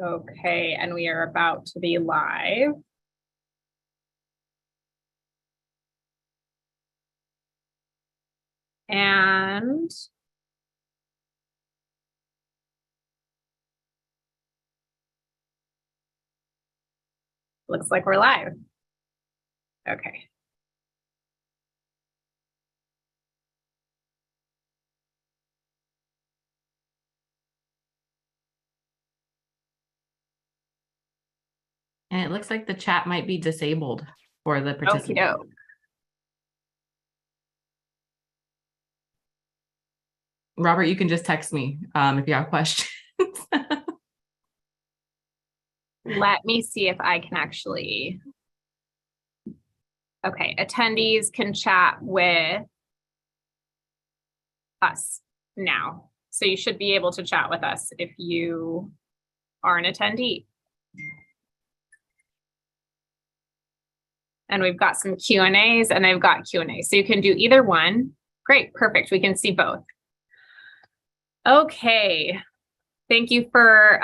Okay, and we are about to be live. And looks like we're live. Okay. And it looks like the chat might be disabled for the participants. Robert, you can just text me if you have questions. Let me see if I can actually. Okay, attendees can chat with us now. So you should be able to chat with us if you are an attendee. And we've got some Q&As and I've got Q&A. So you can do either one. Great, perfect. We can see both. Okay. Thank you for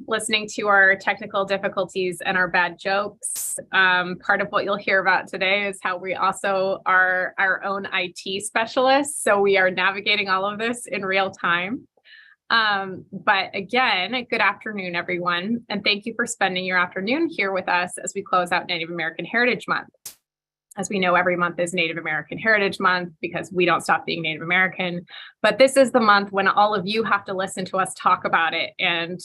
listening to our technical difficulties and our bad jokes. Part of what you'll hear about today is how we also are our own IT specialists. So we are navigating all of this in real time. But again, good afternoon, everyone. And thank you for spending your afternoon here with us as we close out Native American Heritage Month. As we know, every month is Native American Heritage Month because we don't stop being Native American. But this is the month when all of you have to listen to us talk about it and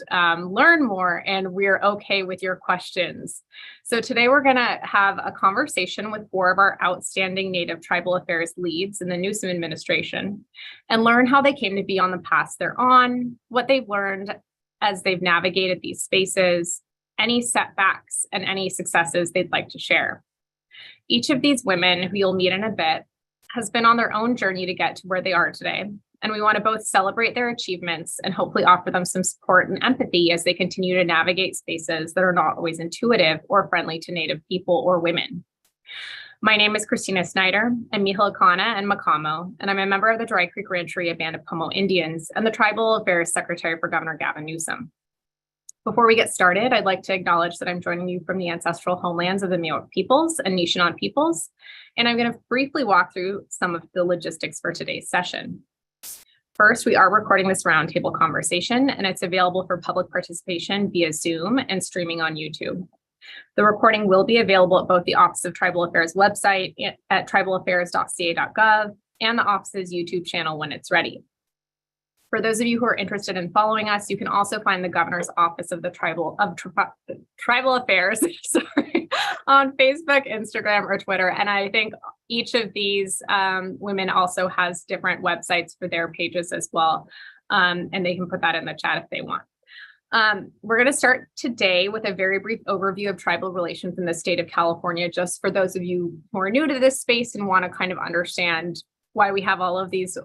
learn more, and we're okay with your questions. So today we're going to have a conversation with 4 of our outstanding Native Tribal Affairs leads in the Newsom administration and learn how they came to be on the paths they're on, what they've learned as they've navigated these spaces, any setbacks, and any successes they'd like to share. Each of these women, who you'll meet in a bit, has been on their own journey to get to where they are today. And we want to both celebrate their achievements and hopefully offer them some support and empathy as they continue to navigate spaces that are not always intuitive or friendly to Native people or women. My name is Christina Snyder. I'm Mihilikana and Makamo, and I'm a member of the Dry Creek Rancheria Band of Pomo Indians and the Tribal Affairs Secretary for Governor Gavin Newsom. Before we get started, I'd like to acknowledge that I'm joining you from the ancestral homelands of the Miwok peoples and Nishinan peoples, and I'm going to briefly walk through some of the logistics for today's session. First, we are recording this roundtable conversation, and it's available for public participation via Zoom and streaming on YouTube. The recording will be available at both the Office of Tribal Affairs website at tribalaffairs.ca.gov and the office's YouTube channel when it's ready. For those of you who are interested in following us, you can also find the Governor's Office of the Tribal Affairs on Facebook, Instagram, or Twitter. And I think each of these women also has different websites for their pages as well. And they can put that in the chat if they want. We're going to start today with a very brief overview of tribal relations in the state of California, just for those of you who are new to this space and want to kind of understand why we have all of these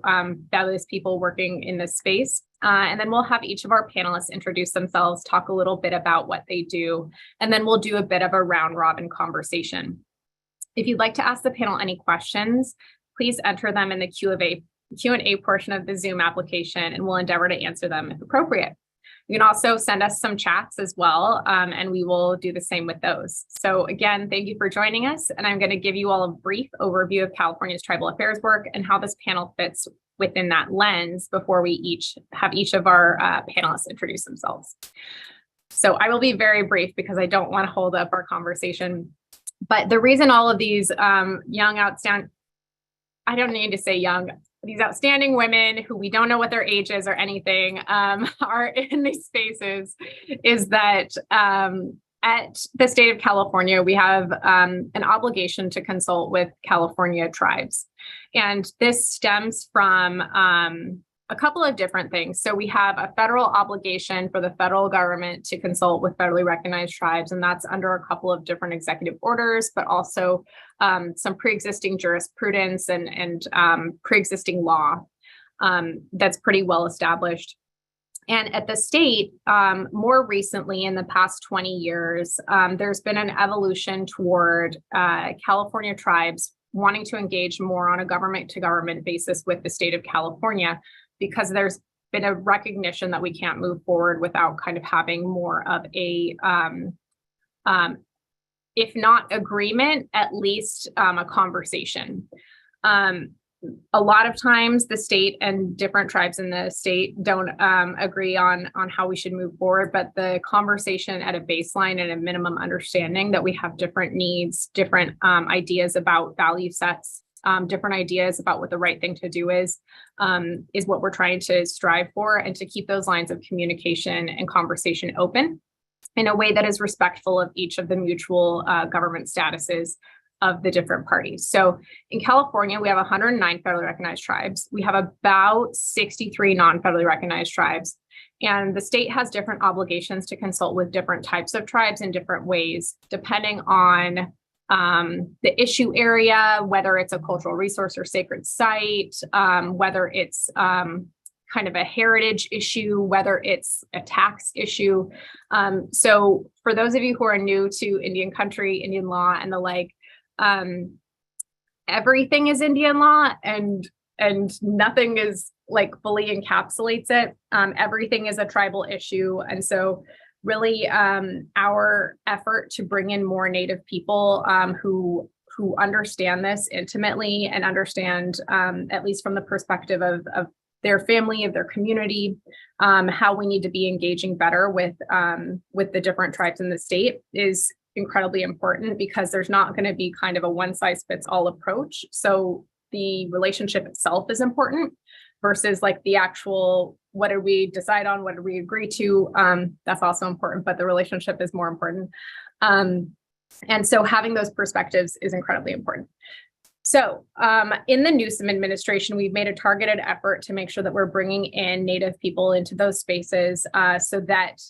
fabulous people working in this space. And then we'll have each of our panelists introduce themselves, talk a little bit about what they do, and then we'll do a bit of a round robin conversation. If you'd like to ask the panel any questions, please enter them in the Q&A portion of the Zoom application, and we'll endeavor to answer them if appropriate. You can also send us some chats as well, and we will do the same with those. So again, thank you for joining us, and I'm going to give you all a brief overview of California's tribal affairs work and how this panel fits within that lens before we have each of our panelists introduce themselves. So I will be very brief because I don't want to hold up our conversation. But the reason all of these these outstanding women who we don't know what their age is or anything are in these spaces is that at the state of California, we have an obligation to consult with California tribes. And this stems from a couple of different things. So we have a federal obligation for the federal government to consult with federally recognized tribes, and that's under a couple of different executive orders, but also some pre-existing jurisprudence and pre-existing law that's pretty well established. And at the state, more recently in the past 20 years, there's been an evolution toward California tribes wanting to engage more on a government-to-government basis with the state of California, because there's been a recognition that we can't move forward without kind of having more of a, if not agreement, at least a conversation. A lot of times the state and different tribes in the state don't agree on how we should move forward, but the conversation at a baseline and a minimum understanding that we have different needs, different ideas about value sets, different ideas about what the right thing to do is what we're trying to strive for, and to keep those lines of communication and conversation open in a way that is respectful of each of the mutual government statuses of the different parties. So in California, we have 109 federally recognized tribes. We have about 63 non-federally recognized tribes. And the state has different obligations to consult with different types of tribes in different ways, depending on the issue area, whether it's a cultural resource or sacred site, whether it's kind of a heritage issue, whether it's a tax issue. So for those of you who are new to Indian country, Indian law, and the like, everything is Indian law, and nothing is like fully encapsulates it. Everything is a tribal issue. And so really our effort to bring in more Native people who understand this intimately and understand, at least from the perspective of their family, of their community, how we need to be engaging better with the different tribes in the state is incredibly important, because there's not going to be kind of a one size fits all approach. So the relationship itself is important versus like the actual, what did we decide on? What did we agree to? That's also important, but the relationship is more important. And so having those perspectives is incredibly important. So in the Newsom administration, we've made a targeted effort to make sure that we're bringing in Native people into those spaces so that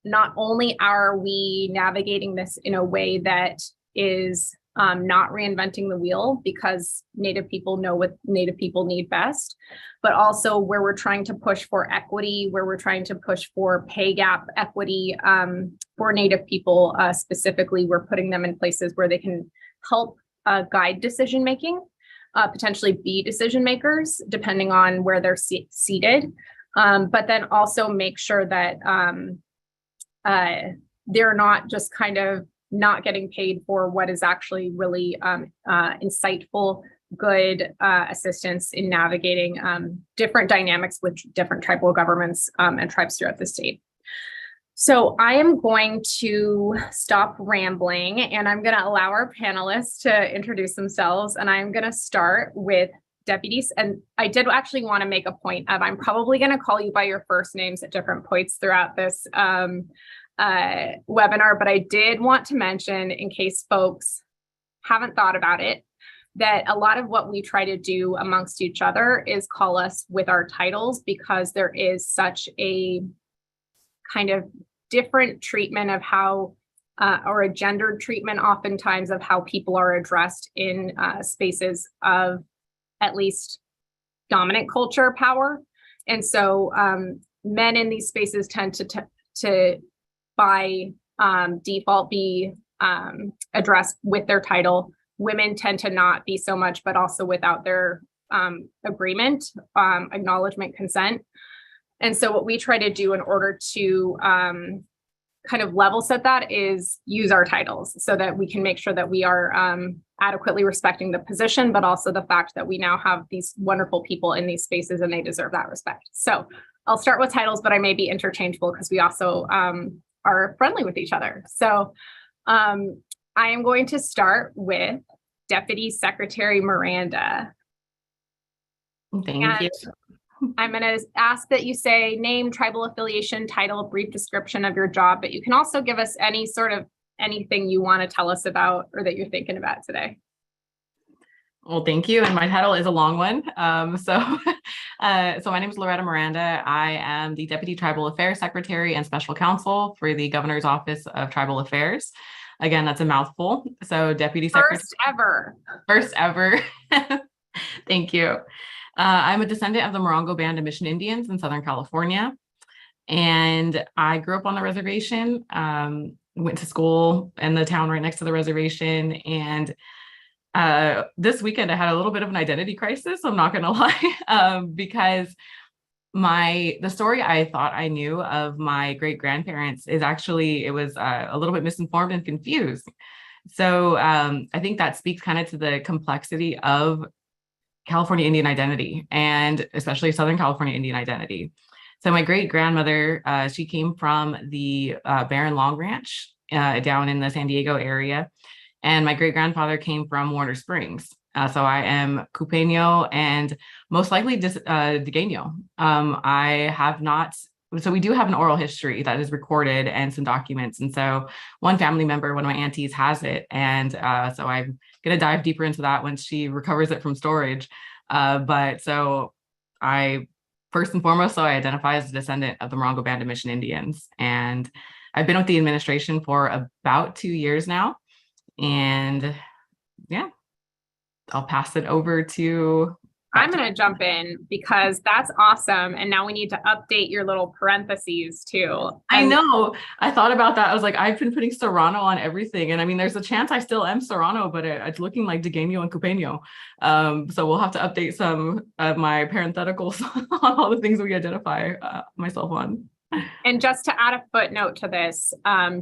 not only are we navigating this in a way that is not reinventing the wheel, because Native people know what Native people need best, but also where we're trying to push for equity, where we're trying to push for pay gap equity for Native people specifically. We're putting them in places where they can help guide decision making, potentially be decision makers, depending on where they're seated, but then also make sure that they're not just kind of not getting paid for what is actually really insightful, good assistance in navigating different dynamics with different tribal governments and tribes throughout the state. So I am going to stop rambling, and I'm going to allow our panelists to introduce themselves. And I'm going to start with deputies. And I did actually want to make a point of, I'm probably going to call you by your first names at different points throughout this webinar, but I did want to mention, in case folks haven't thought about it, that a lot of what we try to do amongst each other is call us with our titles, because there is such a kind of different treatment of how, or a gendered treatment oftentimes of how people are addressed in spaces of at least dominant culture power. And so men in these spaces tend to by default be addressed with their title. Women tend to not be so much, but also without their agreement, acknowledgement, consent. And so what we try to do in order to kind of level set that is use our titles so that we can make sure that we are adequately respecting the position, but also the fact that we now have these wonderful people in these spaces and they deserve that respect. So I'll start with titles, but I may be interchangeable because we also are friendly with each other. So I am going to start with Deputy Secretary Miranda. Thank you. I'm going to ask that you say name, tribal affiliation, title, brief description of your job, but you can also give us any sort of anything you want to tell us about or that you're thinking about today. Well, thank you. And my title is a long one. So my name is Loretta Miranda. I am the Deputy Tribal Affairs Secretary and Special Counsel for the Governor's Office of Tribal Affairs. Again, that's a mouthful. So Deputy Secretary. First ever. Thank you. I'm a descendant of the Morongo Band of Mission Indians in Southern California. And I grew up on the reservation, went to school in the town right next to the reservation. And this weekend, I had a little bit of an identity crisis, I'm not going to lie, because The story I thought I knew of my great grandparents is actually, it was a little bit misinformed and confused. So I think that speaks kind of to the complexity of California Indian identity, and especially Southern California Indian identity. So my great grandmother, she came from the Barron Long Ranch down in the San Diego area. And my great grandfather came from Warner Springs. So I am Cupeño and most likely Digueño. I have not, so we do have an oral history that is recorded and some documents. And so one family member, one of my aunties, has it. And so I'm going to dive deeper into that once she recovers it from storage. But so I, first and foremost, so I identify as a descendant of the Morongo Band of Mission Indians. And I've been with the administration for about 2 years now. And yeah, I'll pass it over to. I'm going to jump in because that's awesome. And now we need to update your little parentheses too. I know. I thought about that. I was like, I've been putting Serrano on everything. And I mean, there's a chance I still am Serrano, but it's looking like Digueño and Cupeño. So we'll have to update some of my parentheticals on all the things we identify myself on. And just to add a footnote to this,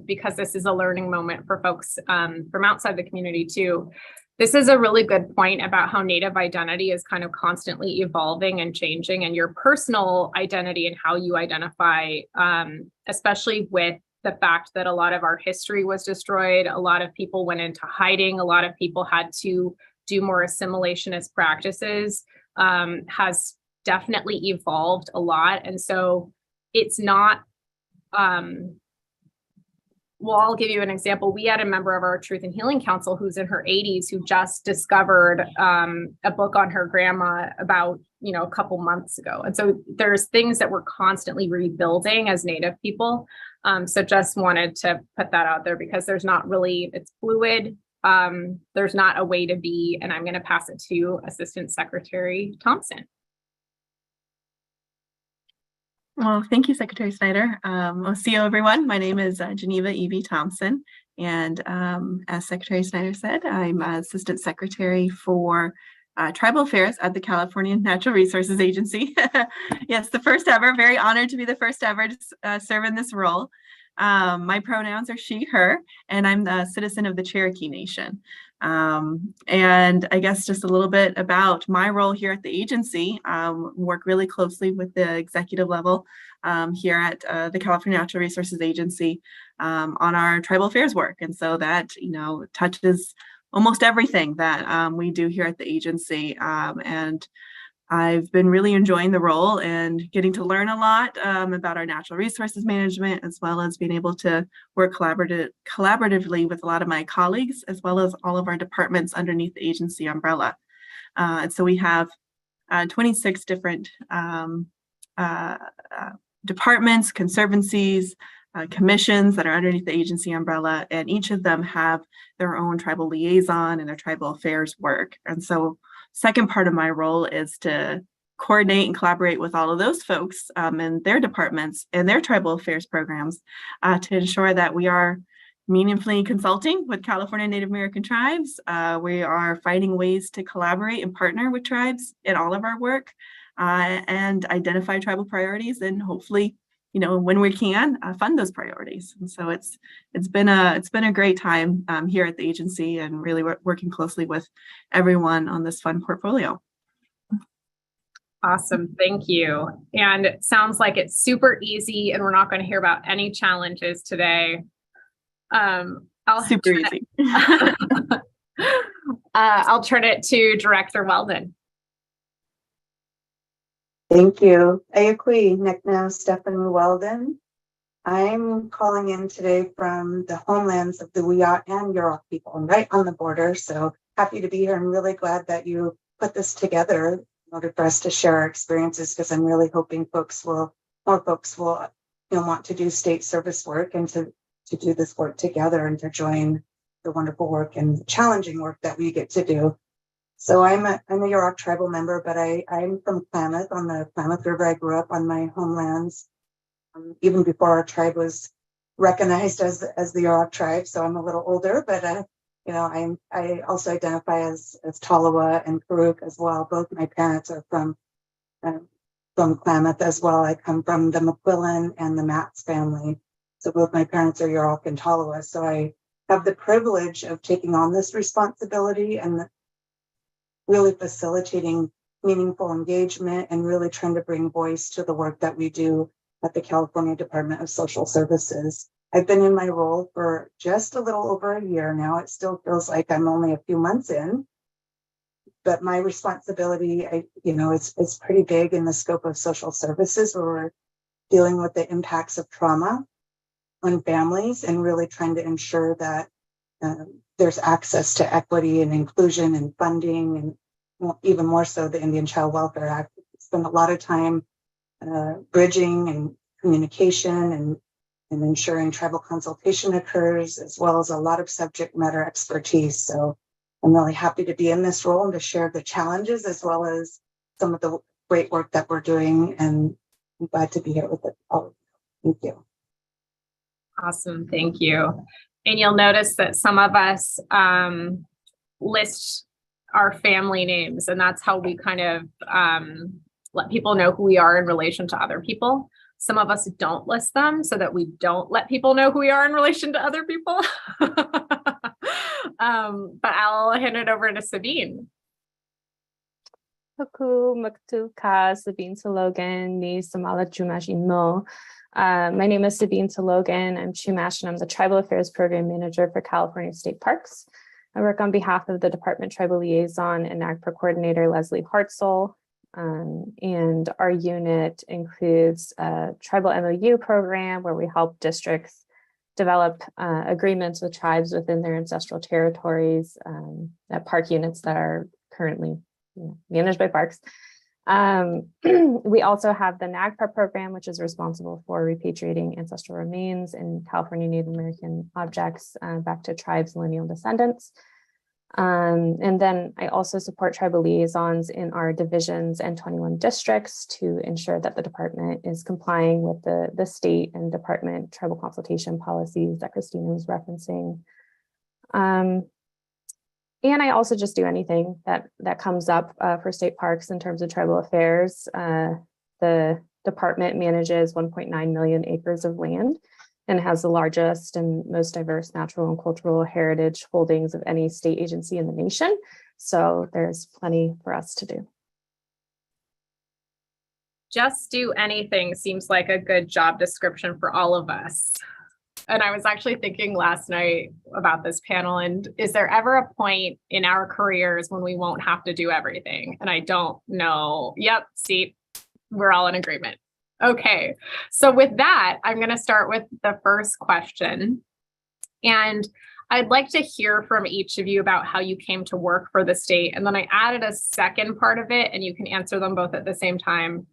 because this is a learning moment for folks from outside the community too. This is a really good point about how Native identity is kind of constantly evolving and changing, and your personal identity and how you identify, especially with the fact that a lot of our history was destroyed. A lot of people went into hiding. A lot of people had to do more assimilationist practices, has definitely evolved a lot. And so it's not, well, I'll give you an example. We had a member of our Truth and Healing Council who's in her 80s who just discovered a book on her grandma about, a couple months ago. And so there's things that we're constantly rebuilding as Native people. So just wanted to put that out there because there's not really, it's fluid. There's not a way to be, and I'm going to pass it to Assistant Secretary Thompson. Well, thank you, Secretary Snyder. See you, everyone. My name is Geneva Evie Thompson, and as Secretary Snyder said, I'm Assistant Secretary for Tribal Affairs at the California Natural Resources Agency. Yes, the first ever. Very honored to be the first ever to serve in this role. My pronouns are she, her, and I'm the citizen of the Cherokee Nation. And I guess just a little bit about my role here at the agency. Work really closely with the executive level here at the California Natural Resources Agency on our tribal affairs work. And so that, touches almost everything that we do here at the agency. And I've been really enjoying the role and getting to learn a lot about our natural resources management, as well as being able to work collaboratively with a lot of my colleagues, as well as all of our departments underneath the agency umbrella. And so we have 26 different departments, conservancies, commissions that are underneath the agency umbrella, and each of them have their own tribal liaison and their tribal affairs work. And so second part of my role is to coordinate and collaborate with all of those folks and their departments and their tribal affairs programs to ensure that we are meaningfully consulting with California Native American tribes. We are finding ways to collaborate and partner with tribes in all of our work and identify tribal priorities, and hopefully, when we can, fund those priorities. And so it's been a great time here at the agency, and really working closely with everyone on this fun portfolio. Awesome, thank you. And it sounds like it's super easy, and we're not going to hear about any challenges today. Super easy. I'll turn it to Director Weldon. Thank you. Ayakui Nekna Stephanie Weldon. I'm calling in today from the homelands of the Wiyot and Yurok people. I'm right on the border, so happy to be here. I'm really glad that you put this together in order for us to share our experiences, because I'm really hoping more folks will want to do state service work and to do this work together and to join the wonderful work and challenging work that we get to do. So I'm a Yurok tribal member, but I'm from Klamath, on the Klamath River. I grew up on my homelands, even before our tribe was recognized as the Yurok tribe. So I'm a little older, but I also identify as Tolowa and Karuk as well. Both my parents are from from Klamath as well. I come from the McQuillan and the Matz family. So both my parents are Yurok and Tolowa. So I have the privilege of taking on this responsibility and really facilitating meaningful engagement and really trying to bring voice to the work that we do at the California Department of Social Services. I've been in my role for just a little over a year now. It still feels like I'm only a few months in, but my responsibility, it's pretty big in the scope of social services, where we're dealing with the impacts of trauma on families and really trying to ensure that there's access to equity and inclusion and funding, and even more so the Indian Child Welfare Act. Spend a lot of time bridging and communication and ensuring tribal consultation occurs, as well as a lot of subject matter expertise. So I'm really happy to be in this role and to share the challenges as well as some of the great work that we're doing. And I'm glad to be here with all of you. Thank you. Awesome. Thank you. And you'll notice that some of us list our family names, and that's how we kind of let people know who we are in relation to other people. Some of us don't list them so that we don't let people know who we are in relation to other people. But I'll hand it over to Sabine. Haku Maktu Ka Sabine Talogan ni Samala Chumash Ino. My name is Sabine Talogan. I'm Chumash and I'm the Tribal Affairs Program Manager for California State Parks. I work on behalf of the Department Tribal Liaison and NAGPRA Coordinator Leslie Hartzell. And our unit includes a tribal MOU program where we help districts develop agreements with tribes within their ancestral territories at park units that are currently managed by parks. We also have the NAGPRA program, which is responsible for repatriating ancestral remains and California Native American objects back to tribes' lineal descendants. And then I also support tribal liaisons in our divisions and 21 districts to ensure that the department is complying with the state and department tribal consultation policies that Christina was referencing. And I also just do anything that comes up for state parks in terms of tribal affairs. The department manages 1.9 million acres of land and has the largest and most diverse natural and cultural heritage holdings of any state agency in the nation. So there's plenty for us to do. Just do anything seems like a good job description for all of us. And I was actually thinking last night about this panel, and is there ever a point in our careers when we won't have to do everything? And I don't know. Yep, see, we're all in agreement. Okay, so with that, I'm going to start with the first question. And I'd like to hear from each of you about how you came to work for the state. And then I added a second part of it, and you can answer them both at the same time.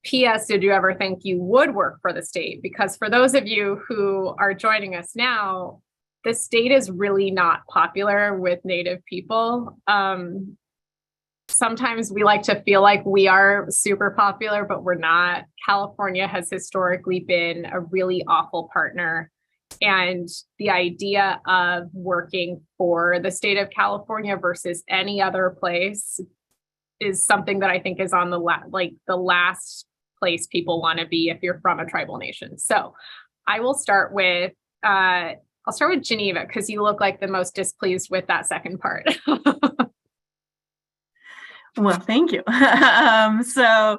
P.S. Did you ever think you would work for the state? Because for those of you who are joining us now, the state is really not popular with Native people. Sometimes we like to feel like we are super popular, but we're not. California has historically been a really awful partner. And the idea of working for the state of California versus any other place is something that I think is on the last place people want to be if you're from a tribal nation. So I will start with, I'll start with Geneva, because you look like the most displeased with that second part. Well, thank you. So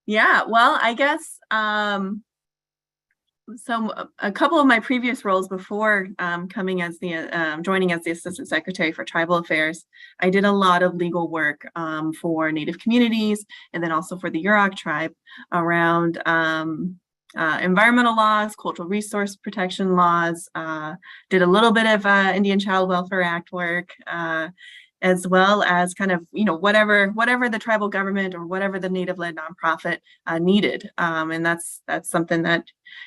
yeah, well, I guess, so a couple of my previous roles before joining as the Assistant Secretary for Tribal Affairs, I did a lot of legal work for Native communities and then also for the Yurok tribe around environmental laws, cultural resource protection laws, did a little bit of Indian Child Welfare Act work, as well as kind of, whatever the tribal government or whatever the Native-led nonprofit needed. And that's something that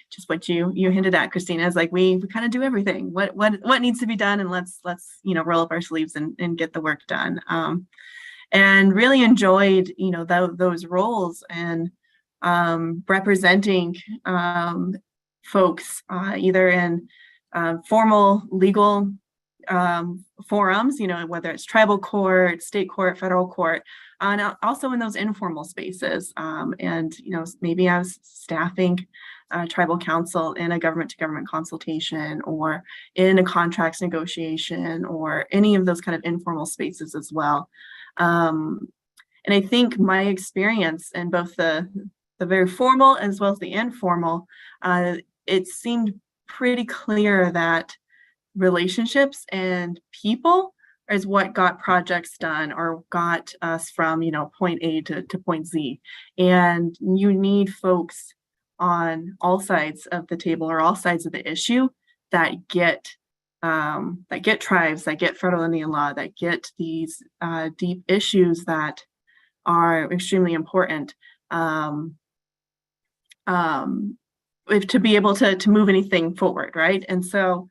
just what you hinted at, Christina, is like we kind of do everything. What needs to be done, and let's roll up our sleeves and get the work done. And really enjoyed those roles and representing folks either in formal legal forums, whether it's tribal court, state court, federal court, and also in those informal spaces. And, maybe I was staffing tribal council in a government-to-government consultation or in a contracts negotiation or any of those kind of informal spaces as well. And I think my experience in both the very formal as well as the informal, it seemed pretty clear that relationships and people is what got projects done or got us from, point A to point Z. And you need folks on all sides of the table or all sides of the issue that get tribes, that get federal Indian law, that get these deep issues that are extremely important if to be able to move anything forward, right? And so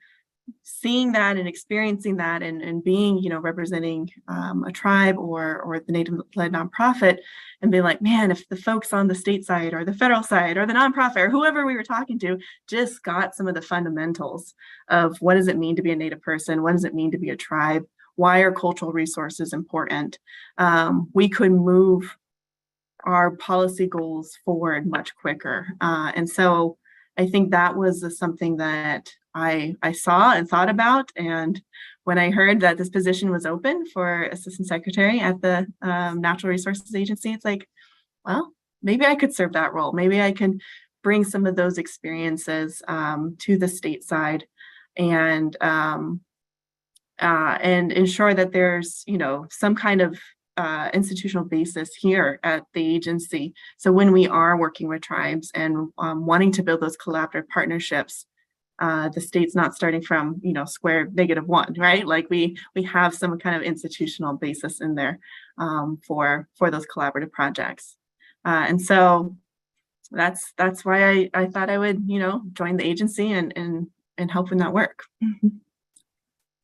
seeing that and experiencing that and being, representing a tribe or the Native-led nonprofit and being like, man, if the folks on the state side or the federal side or the nonprofit or whoever we were talking to just got some of the fundamentals of what does it mean to be a Native person? What does it mean to be a tribe? Why are cultural resources important? We could move our policy goals forward much quicker. And so I think that was something that I saw and thought about. And when I heard that this position was open for assistant secretary at the Natural Resources Agency, it's like, well, maybe I could serve that role. Maybe I can bring some of those experiences to the state side and ensure that there's, some kind of institutional basis here at the agency. So when we are working with tribes and wanting to build those collaborative partnerships, the state's not starting from, square -1, right? Like we have some kind of institutional basis in there for those collaborative projects. And so that's why I thought I would, join the agency and help in that work.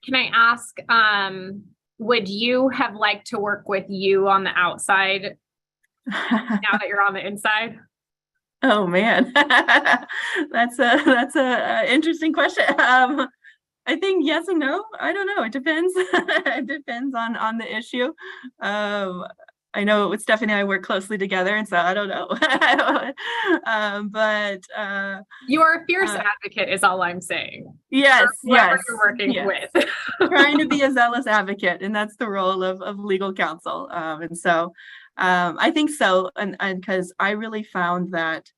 Can I ask, would you have liked to work with you on the outside now that you're on the inside? Oh man, that's a interesting question. I think yes and no. I don't know. It depends. It depends on the issue. I know with Stephanie and I work closely together, and so I don't know. But you are a fierce advocate, is all I'm saying. Yes, yes. You're working with. Trying to be a zealous advocate, and that's the role of legal counsel. And so I think so, and because I really found that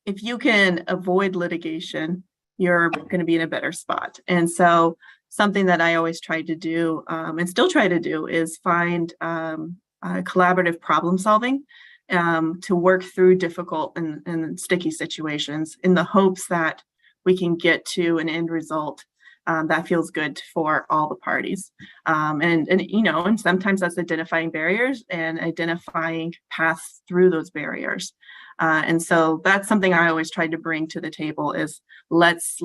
if you can avoid litigation, you're going to be in a better spot. And so something that I always tried to do and still try to do is find collaborative problem solving to work through difficult and sticky situations in the hopes that we can get to an end result that feels good for all the parties. And sometimes that's identifying barriers and identifying paths through those barriers. And so that's something I always tried to bring to the table is let's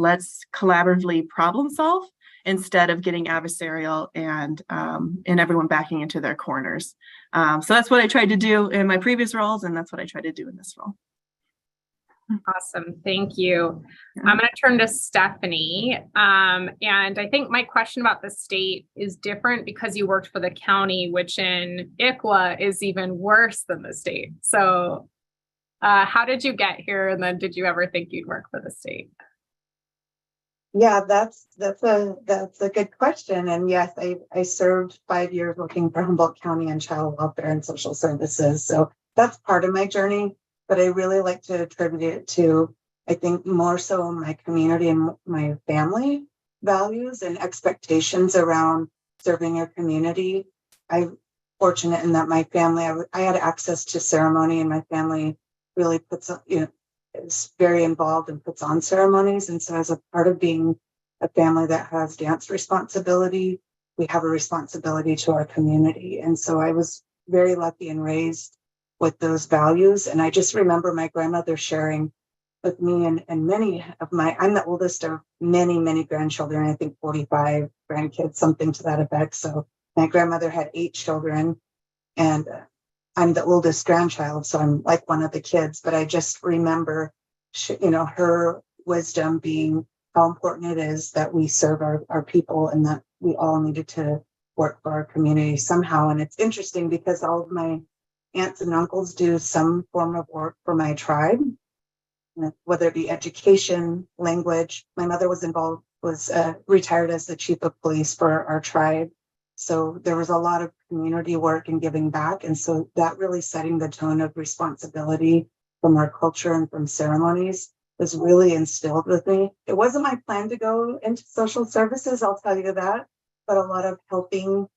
collaboratively problem solve instead of getting adversarial and everyone backing into their corners. So that's what I tried to do in my previous roles, and that's what I try to do in this role. Awesome. Thank you. I'm going to turn to Stephanie. And I think my question about the state is different because you worked for the county, which in ICWA is even worse than the state. So how did you get here? And then did you ever think you'd work for the state? Yeah, that's a good question. And yes, I served 5 years working for Humboldt County in child welfare and social services. So that's part of my journey. But I really like to attribute it to, I think, more so my community and my family values and expectations around serving your community. I'm fortunate in that my family, I had access to ceremony, and my family really is very involved and puts on ceremonies. And so as a part of being a family that has dance responsibility, we have a responsibility to our community. And so I was very lucky and raised with those values. And I just remember my grandmother sharing with me and many of I'm the oldest of many, many grandchildren, I think 45 grandkids, something to that effect. So my grandmother had 8 children, and I'm the oldest grandchild, so I'm like one of the kids. But I just remember, her wisdom being how important it is that we serve our people and that we all needed to work for our community somehow. And it's interesting because all of my aunts and uncles do some form of work for my tribe, whether it be education, language. My mother was retired as the chief of police for our tribe. So there was a lot of community work and giving back. And so that really setting the tone of responsibility from our culture and from ceremonies was really instilled with me. It wasn't my plan to go into social services, I'll tell you that, but a lot of helping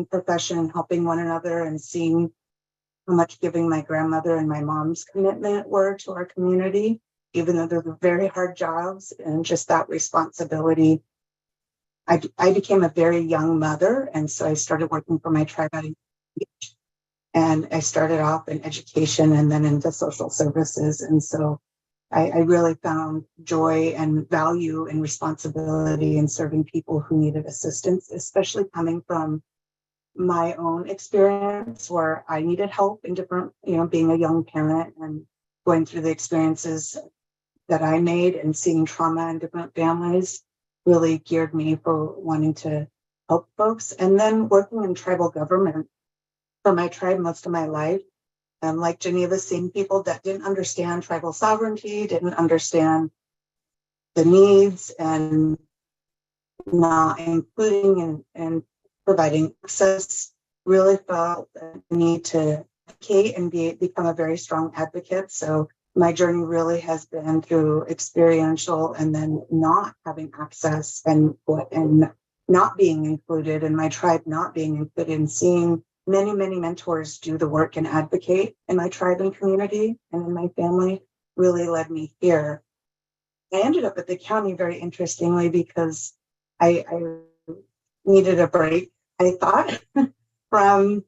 profession, helping one another, and seeing how much giving my grandmother and my mom's commitment were to our community, even though they're very hard jobs, and just that responsibility. I became a very young mother, and so I started working for my tribe at a young age. And I started off in education and then into social services. And so I really found joy and value and responsibility in serving people who needed assistance, especially coming from my own experience where I needed help in different, being a young parent and going through the experiences that I made and seeing trauma in different families really geared me for wanting to help folks. And then working in tribal government for my tribe most of my life. Like Geneva, seeing people that didn't understand tribal sovereignty, didn't understand the needs, and not including and providing access, really felt the need to advocate and become a very strong advocate. So my journey really has been through experiential and then not having access and not being included, and my tribe not being included, and seeing many mentors do the work and advocate in my tribe and community and in my family really led me here. I ended up at the county very interestingly because I needed a break, I thought, from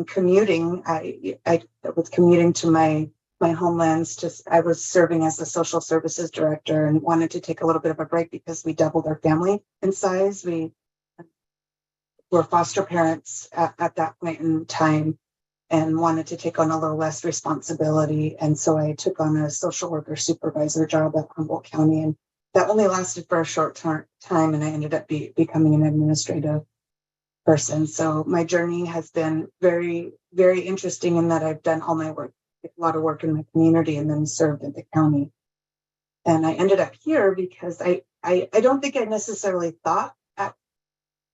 commuting. I was commuting to my homelands. I was serving as the social services director and wanted to take a little bit of a break because we doubled our family in size. We were foster parents at that point in time and wanted to take on a little less responsibility. And so I took on a social worker supervisor job at Humboldt County, and that only lasted for a short time. And I ended up becoming an administrative person. So my journey has been very, very interesting in that I've done all my work, a lot of work in my community, and then served at the county. And I ended up here because I don't think I necessarily thought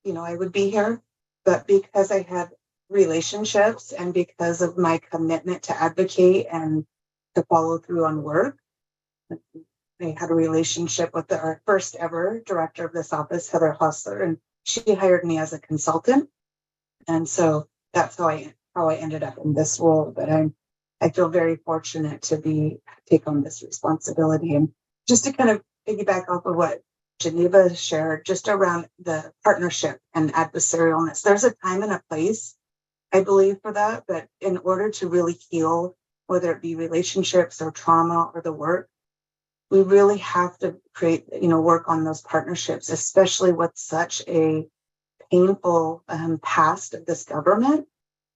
I would be here, but because I had relationships and because of my commitment to advocate and to follow through on work, I had a relationship with our first ever director of this office, Heather Hostler, and she hired me as a consultant. And so that's how I ended up in this role. But I feel very fortunate to take on this responsibility. And just to kind of piggyback off of what Geneva shared, just around the partnership and adversarialness, there's a time and a place, I believe, for that. But in order to really heal, whether it be relationships or trauma or the work, we really have to create, work on those partnerships, especially with such a painful past of this government,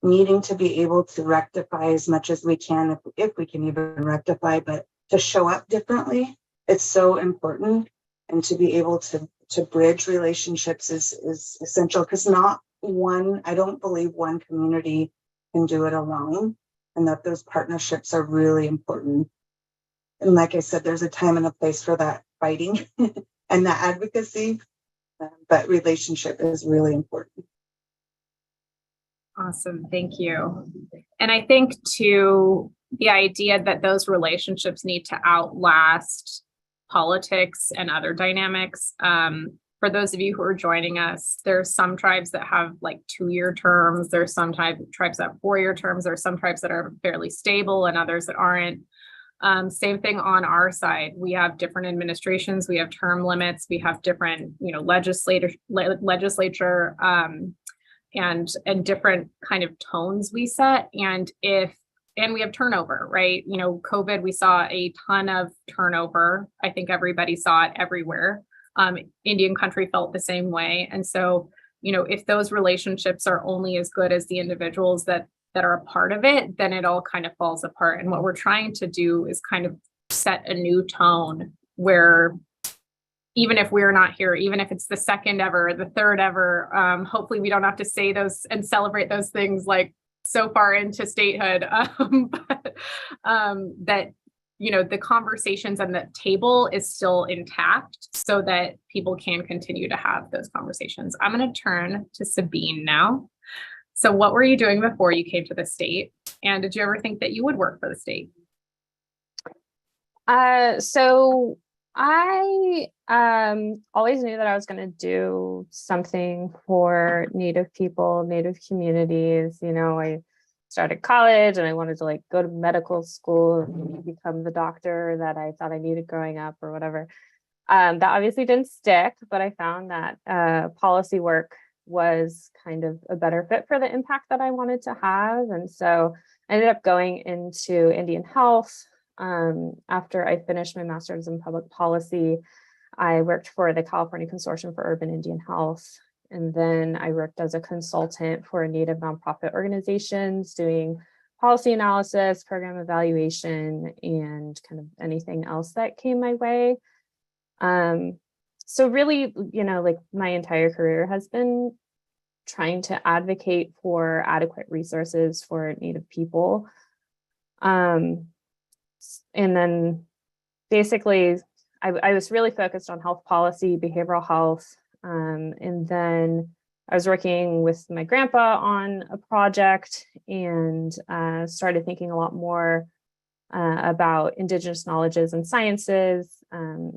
needing to be able to rectify as much as we can, if we can even rectify, but to show up differently, it's so important. And to be able to bridge relationships is essential, because I don't believe one community can do it alone, and that those partnerships are really important. And like I said, there's a time and a place for that fighting and that advocacy, but relationship is really important. Awesome. Thank you. And I think too, the idea that those relationships need to outlast politics and other dynamics. For those of you who are joining us, there's some tribes that have like 2-year terms. There's some tribes that have 4-year terms. There's some tribes that are fairly stable and others that aren't. Same thing on our side. We have different administrations. We have term limits. We have different, legislature, and different kind of tones we set. And we have turnover, right? COVID, we saw a ton of turnover. I think everybody saw it everywhere. Indian country felt the same way. And so, if those relationships are only as good as the individuals that are a part of it, then it all kind of falls apart. And what we're trying to do is kind of set a new tone where even if we're not here, even if it's the second ever, the third ever, hopefully we don't have to say those and celebrate those things like so far into statehood, but that, you know, the conversations and the table is still intact so that people can continue to have those conversations. I'm going to turn to Sabine now. So what were you doing before you came to the state? And did you ever think that you would work for the state? So I always knew that I was going to do something for Native people, Native communities. You know, I started college and I wanted to like go to medical school and become the doctor that I thought I needed growing up or whatever. That obviously didn't stick, but I found that policy work was kind of a better fit for the impact that I wanted to have. And so I ended up going into Indian health. After I finished my master's in public policy, I worked for the California Consortium for Urban Indian Health. And then I worked as a consultant for Native nonprofit organizations doing policy analysis, program evaluation, and kind of anything else that came my way. So really, you know, like my entire career has been trying to advocate for adequate resources for Native people. And then basically, I was really focused on health policy, behavioral health. And then I was working with my grandpa on a project and started thinking a lot more about Indigenous knowledges and sciences.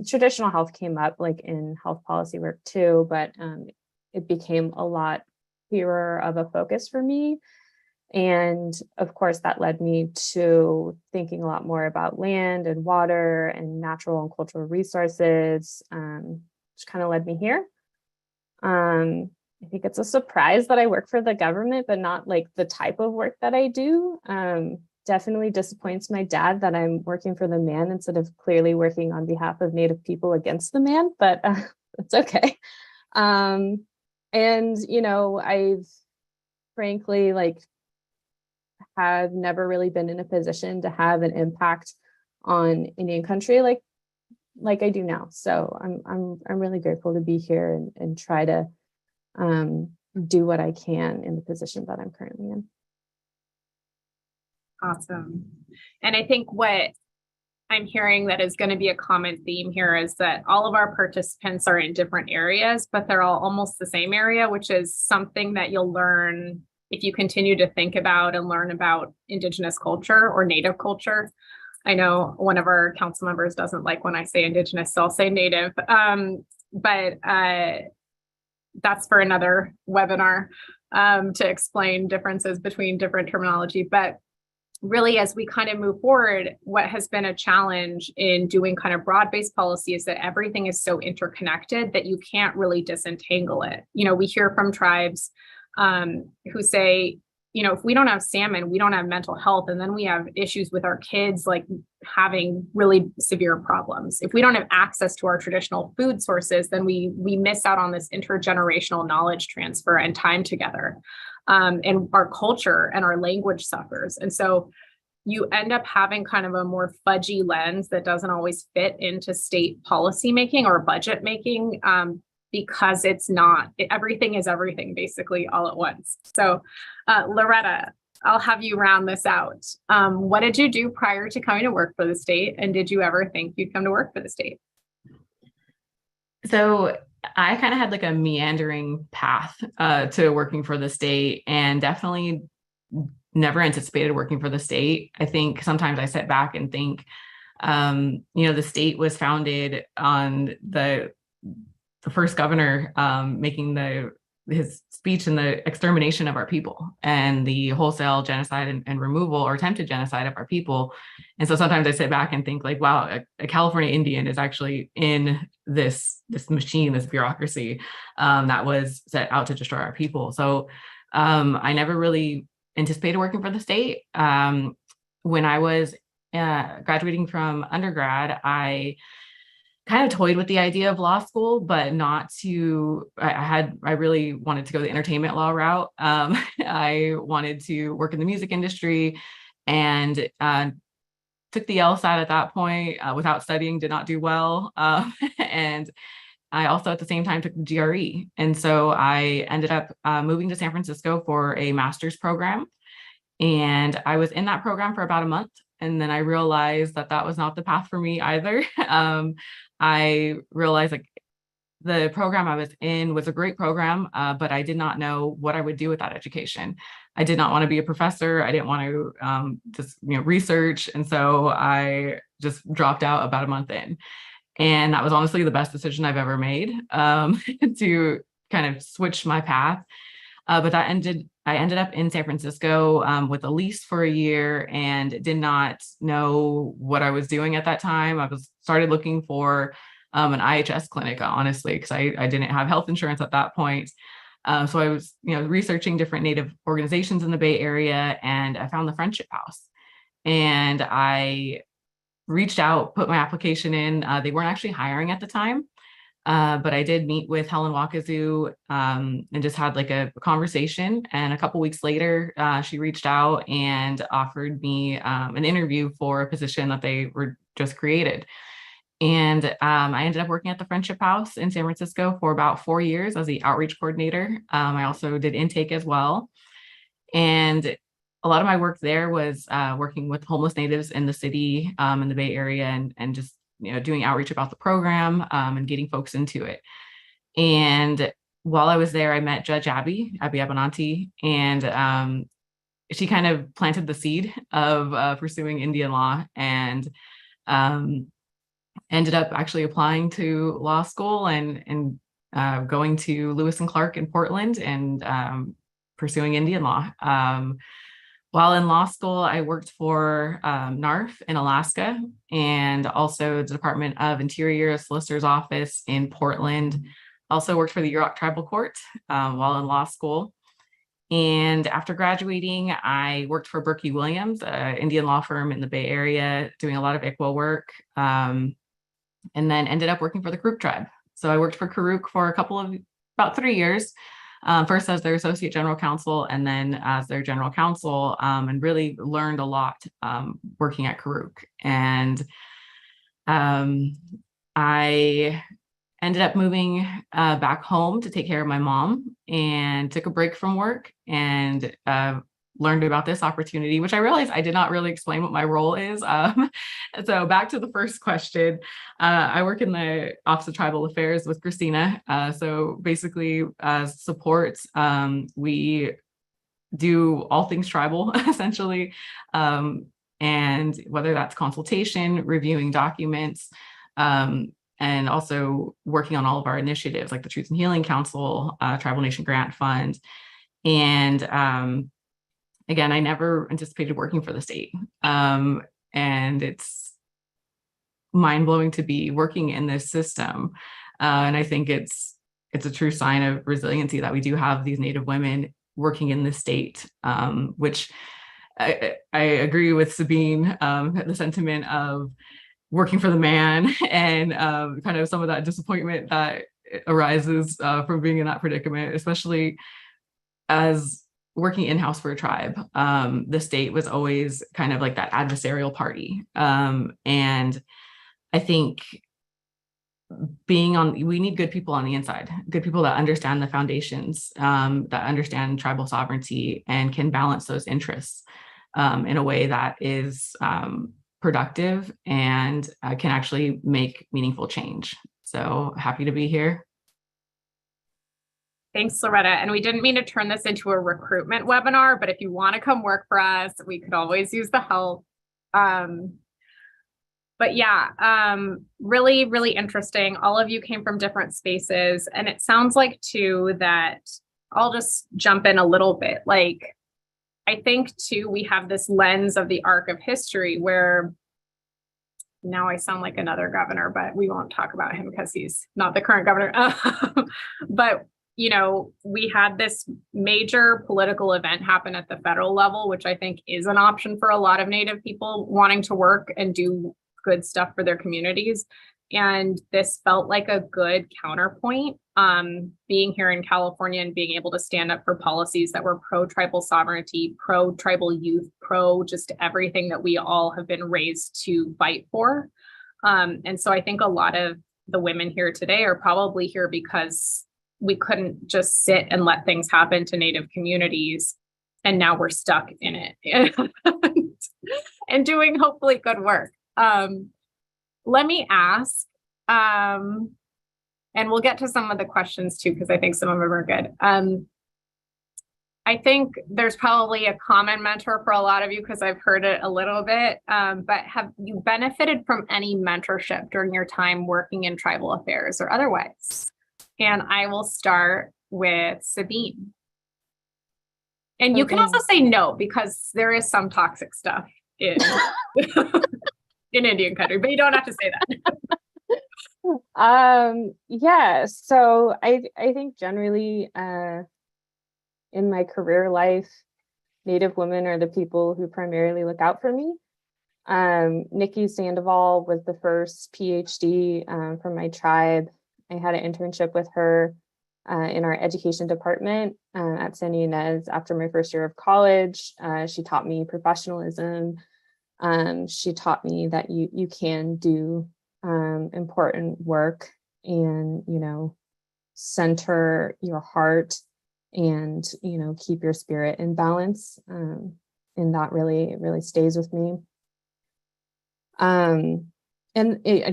Traditional health came up like in health policy work too, but it became a lot clearer of a focus for me. And of course, that led me to thinking a lot more about land and water and natural and cultural resources, which kind of led me here. I think it's a surprise that I work for the government, but not like the type of work that I do. Definitely disappoints my dad that I'm working for the man instead of clearly working on behalf of Native people against the man, but it's okay. And, you know, I've frankly have never really been in a position to have an impact on Indian country like I do now. So I'm really grateful to be here and try to do what I can in the position that I'm currently in. Awesome. And I think what I'm hearing that is going to be a common theme here is that all of our participants are in different areas, but they're all almost the same area, which is something that you'll learn if you continue to think about and learn about Indigenous culture or Native culture. I know one of our council members doesn't like when I say Indigenous, so I'll say Native. But that's for another webinar to explain differences between different terminology. But really, as we kind of move forward, what has been a challenge in doing kind of broad-based policy is that everything is so interconnected that you can't really disentangle it. You know, we hear from tribes who say, you know, if we don't have salmon, we don't have mental health. And then we have issues with our kids, like having really severe problems. If we don't have access to our traditional food sources, then we miss out on this intergenerational knowledge transfer and time together. And our culture and our language suffers. And so you end up having kind of a more fudgy lens that doesn't always fit into state policy making or budget making, because it's not, everything is everything basically all at once. So Loretta, I'll have you round this out. What did you do prior to coming to work for the state? And did you ever think you'd come to work for the state? So I kind of had like a meandering path to working for the state, and definitely never anticipated working for the state. I think sometimes I sit back and think, you know, the state was founded on the first governor making his speech in the extermination of our people and the wholesale genocide and removal or attempted genocide of our people. And so sometimes I sit back and think like, wow, a California Indian is actually in this machine, this bureaucracy that was set out to destroy our people. So I never really anticipated working for the state. When I was graduating from undergrad, I kind of toyed with the idea of law school, but not to, I really wanted to go the entertainment law route. I wanted to work in the music industry and took the LSAT at that point without studying, did not do well. And I also at the same time took the GRE. And so I ended up moving to San Francisco for a master's program. And I was in that program for about a month. And then I realized that that was not the path for me either. I realized like the program I was in was a great program, but I did not know what I would do with that education. I did not want to be a professor. I didn't want to just research. And so I just dropped out about a month in. And that was honestly the best decision I've ever made to kind of switch my path. But I ended up in San Francisco with a lease for a year and did not know what I was doing at that time. I started looking for an IHS clinic, honestly, because I didn't have health insurance at that point. So I was, researching different Native organizations in the Bay Area, and I found the Friendship House. And I reached out, put my application in. They weren't actually hiring at the time, but I did meet with Helen Wakazu and just had like a conversation. And a couple weeks later, she reached out and offered me an interview for a position that they were just created. And I ended up working at the Friendship House in San Francisco for about 4 years as the outreach coordinator. I also did intake as well. And a lot of my work there was working with homeless natives in the city, in the Bay Area, and just doing outreach about the program and getting folks into it. And while I was there, I met Judge Abby Abinanti, and she kind of planted the seed of pursuing Indian law, and ended up actually applying to law school and going to Lewis and Clark in Portland and pursuing Indian law. While in law school, I worked for NARF in Alaska, and also the Department of Interior Solicitor's Office in Portland. Also worked for the Yurok Tribal Court while in law school. And after graduating, I worked for Berkey Williams, an Indian law firm in the Bay Area, doing a lot of ICWA work, and then ended up working for the Karuk tribe. So I worked for Karuk for about 3 years. First as their associate general counsel, and then as their general counsel, and really learned a lot working at Karuk. And I ended up moving back home to take care of my mom, and took a break from work and learned about this opportunity, which I realized I did not really explain what my role is. So back to the first question, I work in the Office of Tribal Affairs with Christina. So basically as support, we do all things tribal essentially. And whether that's consultation, reviewing documents, and also working on all of our initiatives like the Truth and Healing Council, Tribal Nation Grant Fund. And again, I never anticipated working for the state. And it's mind-blowing to be working in this system. And I think it's a true sign of resiliency that we do have these Native women working in the state, which I agree with Sabine, the sentiment of working for the man, and kind of some of that disappointment that arises from being in that predicament, especially as working in-house for a tribe. The state was always kind of like that adversarial party. And I think we need good people on the inside, good people that understand the foundations, that understand tribal sovereignty and can balance those interests in a way that is productive and can actually make meaningful change. So happy to be here. Thanks, Loretta. And we didn't mean to turn this into a recruitment webinar, but if you want to come work for us, we could always use the help. But yeah, really, really interesting. All of you came from different spaces, and it sounds like too that I'll just jump in a little bit. Like, I think too, we have this lens of the arc of history where now I sound like another governor, but we won't talk about him because he's not the current governor. But we had this major political event happen at the federal level, which I think is an option for a lot of Native people wanting to work and do good stuff for their communities. And this felt like a good counterpoint, being here in California and being able to stand up for policies that were pro-tribal sovereignty, pro-tribal youth, pro just everything that we all have been raised to fight for. And so I think a lot of the women here today are probably here because we couldn't just sit and let things happen to Native communities. And now we're stuck in it and doing hopefully good work. Let me ask, and we'll get to some of the questions too, because I think some of them are good. I think there's probably a common mentor for a lot of you because I've heard it a little bit, but have you benefited from any mentorship during your time working in tribal affairs or otherwise? And I will start with Sabine. And you can also say no, because there is some toxic stuff in, in Indian country, but you don't have to say that. Yeah, so I think generally in my career life, Native women are the people who primarily look out for me. Nikki Sandoval was the first PhD from my tribe. I had an internship with her in our education department at San Ynez after my first year of college. She taught me professionalism. She taught me that you can do important work and, center your heart and, keep your spirit in balance. And that really stays with me.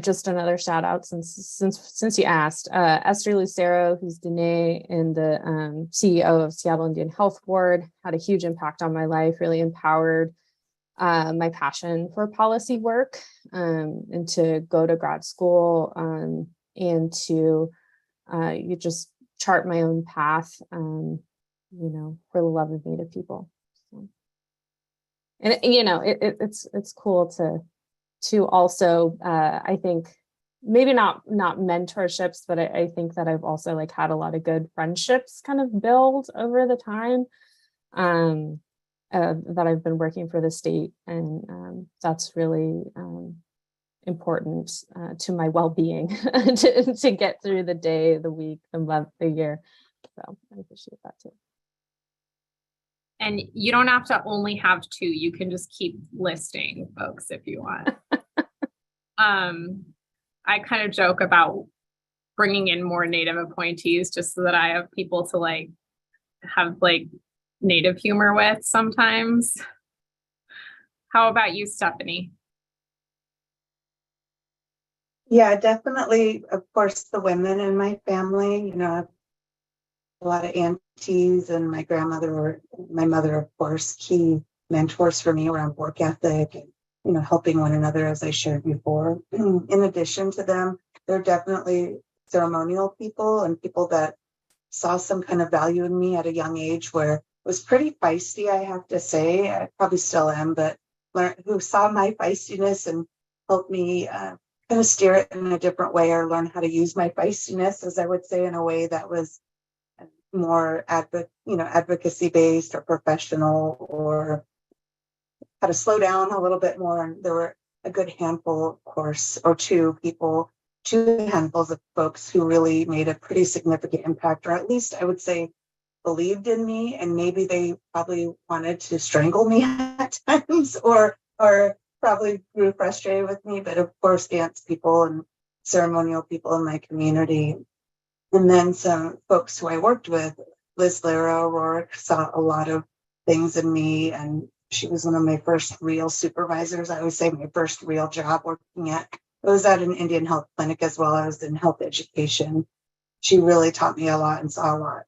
Just another shout out since you asked, Esther Lucero, who's Dene and the CEO of Seattle Indian Health Board, had a huge impact on my life, really empowered my passion for policy work and to go to grad school and to you just chart my own path, for the love of Native people. So, and it's cool to also I think maybe not mentorships, but I think that I've also had a lot of good friendships kind of build over the time that I've been working for the state, and that's really important to my well-being to get through the day, the week, the month, the year. So I appreciate that too. And you don't have to only have two. You can just keep listing folks if you want. I kind of joke about bringing in more Native appointees just so that I have people to have Native humor with sometimes. How about you, Stephanie? Yeah, definitely. Of course, the women in my family, I have a lot of aunties, and my mother, of course, key mentors for me around work ethic and, helping one another, as I shared before. In addition to them, they're definitely ceremonial people and people that saw some kind of value in me at a young age, where it was pretty feisty, I have to say. I probably still am, but who saw my feistiness and helped me kind of steer it in a different way, or learn how to use my feistiness, as I would say, in a way that was more advocacy based or professional, or how to slow down a little bit more. And there were a good handful, of course, or two handfuls of folks who really made a pretty significant impact, or at least I would say believed in me, and maybe they probably wanted to strangle me at times, or probably grew frustrated with me, but of course dance people and ceremonial people in my community. And then some folks who I worked with, Liz Lara O'Rourke, saw a lot of things in me, and she was one of my first real supervisors. I always say my first real job working it was at an Indian health clinic as well as in health education. She really taught me a lot and saw a lot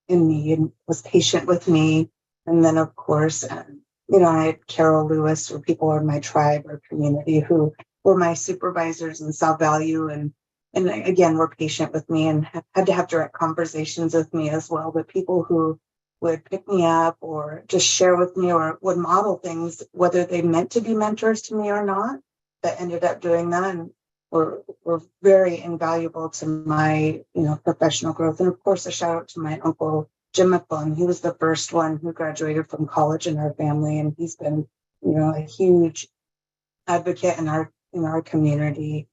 in me and was patient with me. And then, of course, I had Carol Lewis, or people in my tribe or community who were my supervisors and saw value and again, were patient with me and had to have direct conversations with me as well. But people who would pick me up or just share with me or would model things, whether they meant to be mentors to me or not, that ended up doing that and were very invaluable to my, professional growth. And of course, a shout out to my uncle, Jim McClung. He was the first one who graduated from college in our family, and he's been, a huge advocate in our community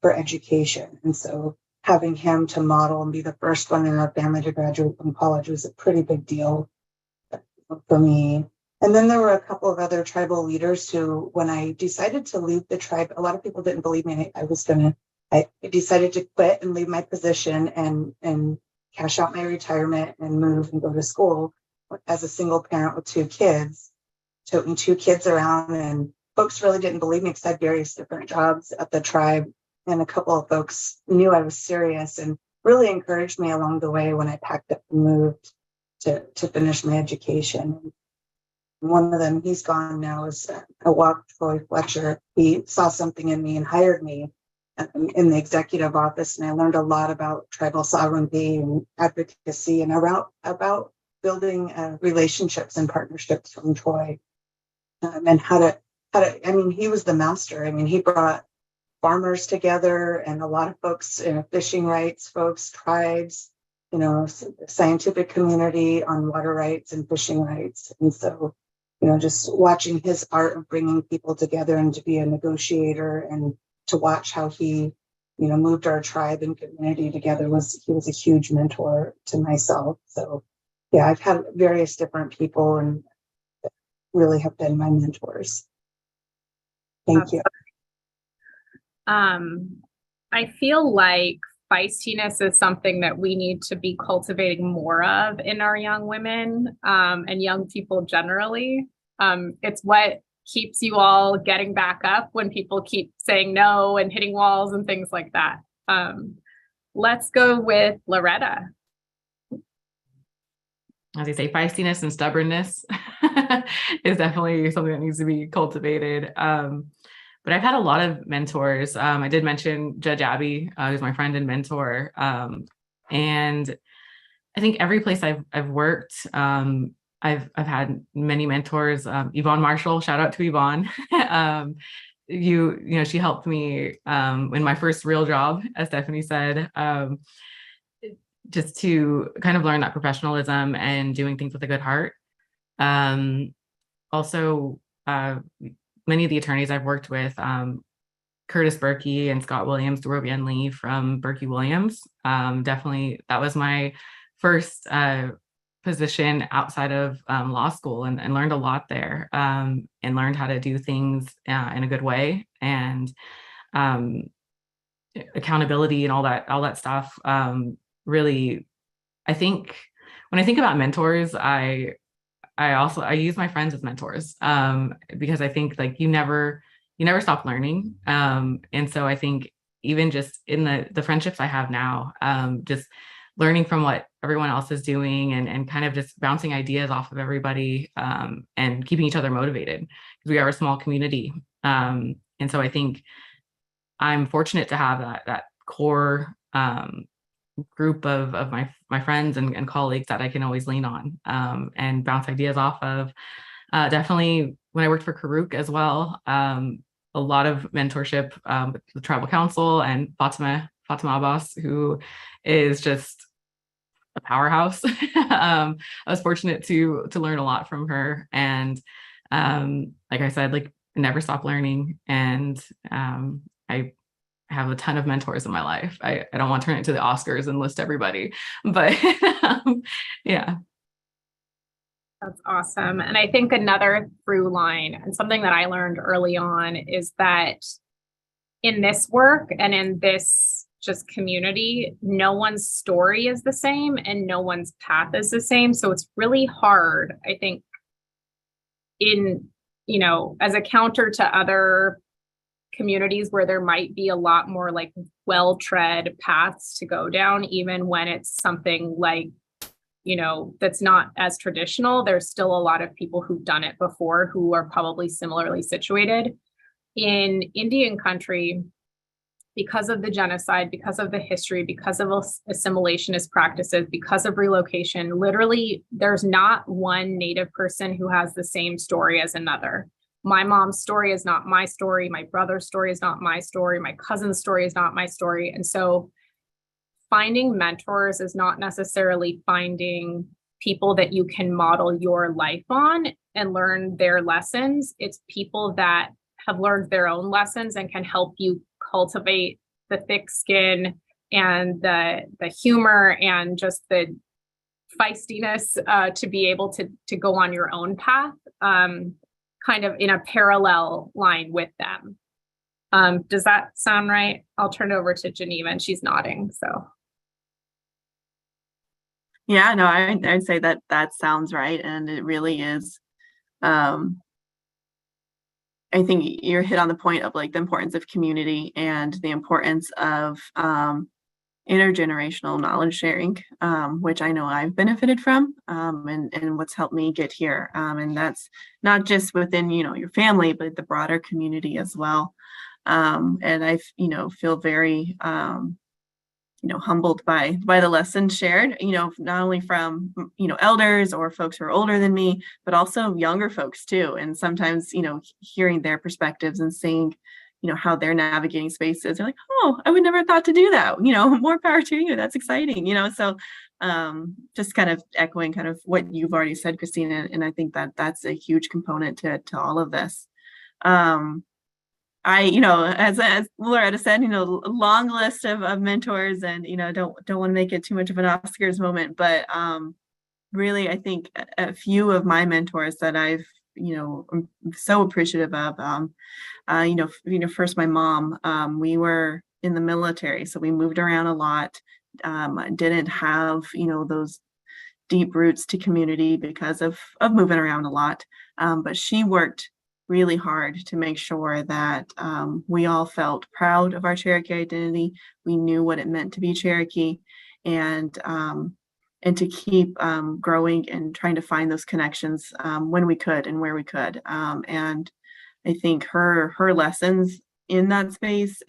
for education. And so having him to model and be the first one in our family to graduate from college was a pretty big deal for me. And then there were a couple of other tribal leaders who, when I decided to leave the tribe, a lot of people didn't believe me I was going to I decided to quit and leave my position and cash out my retirement and move and go to school as a single parent with 2 kids. Toting 2 kids around, and folks really didn't believe me because I had various different jobs at the tribe, and a couple of folks knew I was serious and really encouraged me along the way when I packed up and moved to finish my education. One of them, he's gone now, is a walk, Troy Fletcher. He saw something in me and hired me in the executive office, and I learned a lot about tribal sovereignty and advocacy and about building relationships and partnerships from Troy, and how to. I mean, he was the master. I mean, he brought farmers together and a lot of folks, fishing rights folks, tribes, scientific community on water rights and fishing rights, and so. Just watching his art of bringing people together and to be a negotiator and to watch how he, moved our tribe and community together he was a huge mentor to myself. So yeah, I've had various different people and really have been my mentors. Thank you. I feel like feistiness is something that we need to be cultivating more of in our young women and young people generally. It's what keeps you all getting back up when people keep saying no and hitting walls and things like that. Let's go with Loretta. As I say, feistiness and stubbornness is definitely something that needs to be cultivated. But I've had a lot of mentors. I did mention Judge Abby, who's my friend and mentor. And I think every place I've worked, I've had many mentors. Yvonne Marshall, shout out to Yvonne. She helped me in my first real job, as Stephanie said, just to kind of learn that professionalism and doing things with a good heart. Also, many of the attorneys I've worked with, Curtis Berkey and Scott Williams, Dorovian Lee from Berkey Williams. Definitely, that was my first position outside of law school, and learned a lot there, and learned how to do things in a good way, and accountability and all that stuff. Really, I think when I think about mentors, I use my friends as mentors, because I think like you never stop learning. And so I think even just in the friendships I have now, just learning from what everyone else is doing and kind of just bouncing ideas off of everybody, and keeping each other motivated, because we are a small community. And so I think I'm fortunate to have that core group of my friends and colleagues that I can always lean on, and bounce ideas off of. Definitely when I worked for Karuk as well, a lot of mentorship with the tribal council and Fatima Abbas, who is just a powerhouse. I was fortunate to learn a lot from her, and like I said, like never stop learning. And I have a ton of mentors in my life. I don't want to turn it into the Oscars and list everybody, but yeah. That's awesome. And I think another through line and something that I learned early on is that in this work and in this just community, no one's story is the same and no one's path is the same. So it's really hard, I think, as a counter to other communities where there might be a lot more like well-tread paths to go down, even when it's something like, that's not as traditional. There's still a lot of people who've done it before who are probably similarly situated. In Indian country, because of the genocide, because of the history, because of assimilationist practices, because of relocation, literally there's not one Native person who has the same story as another. My mom's story is not my story. My brother's story is not my story. My cousin's story is not my story. And so finding mentors is not necessarily finding people that you can model your life on and learn their lessons. It's people that have learned their own lessons and can help you cultivate the thick skin and the humor and just the feistiness to be able to go on your own path, kind of in a parallel line with them. Does that sound right? I'll turn it over to Geneva, and she's nodding, so. Yeah, no, I'd say that that sounds right. And it really is. I think you're hit on the point of like the importance of community and the importance of intergenerational knowledge sharing, which I know I've benefited from, and what's helped me get here. And that's not just within, your family, but the broader community as well. And I, feel very, humbled by the lessons shared, not only from, elders or folks who are older than me, but also younger folks too. And sometimes, hearing their perspectives and seeing, how they're navigating spaces. They're like, oh, I would never have thought to do that. More power to you. That's exciting. So just kind of echoing kind of what you've already said, Christina. And I think that that's a huge component to all of this. As Loretta said, a long list of mentors, and don't want to make it too much of an Oscars moment, but really, I think a few of my mentors that I've I'm so appreciative of. First my mom. We were in the military, so we moved around a lot. Didn't have those deep roots to community because of moving around a lot. But she worked really hard to make sure that we all felt proud of our Cherokee identity. We knew what it meant to be Cherokee, and to keep growing and trying to find those connections when we could and where we could. And I think her lessons in that space,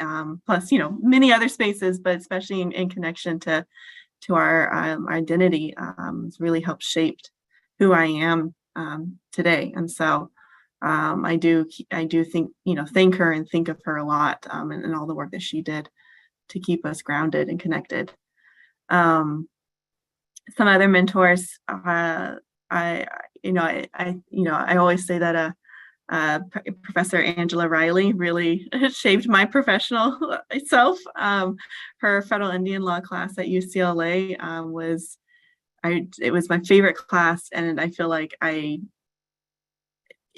plus many other spaces, but especially in connection to our identity, has really helped shape who I am today. And so I do think, thank her and think of her a lot, and all the work that she did to keep us grounded and connected. Some other mentors, I always say that Professor Angela Riley really shaped my professional self. Her federal Indian law class at UCLA it was my favorite class, and I feel like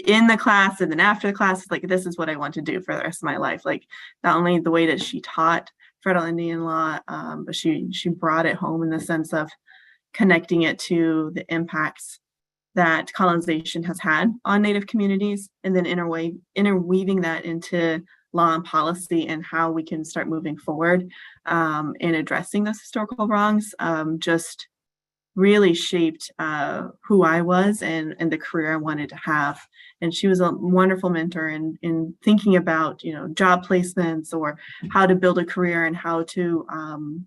in the class and then after the class, it's like, this is what I want to do for the rest of my life. Like, not only the way that she taught federal Indian law, but she brought it home in the sense of connecting it to the impacts that colonization has had on Native communities, and then interweaving that into law and policy and how we can start moving forward in addressing those historical wrongs. Just really shaped who I was and the career I wanted to have. And she was a wonderful mentor in thinking about, job placements or how to build a career and how to,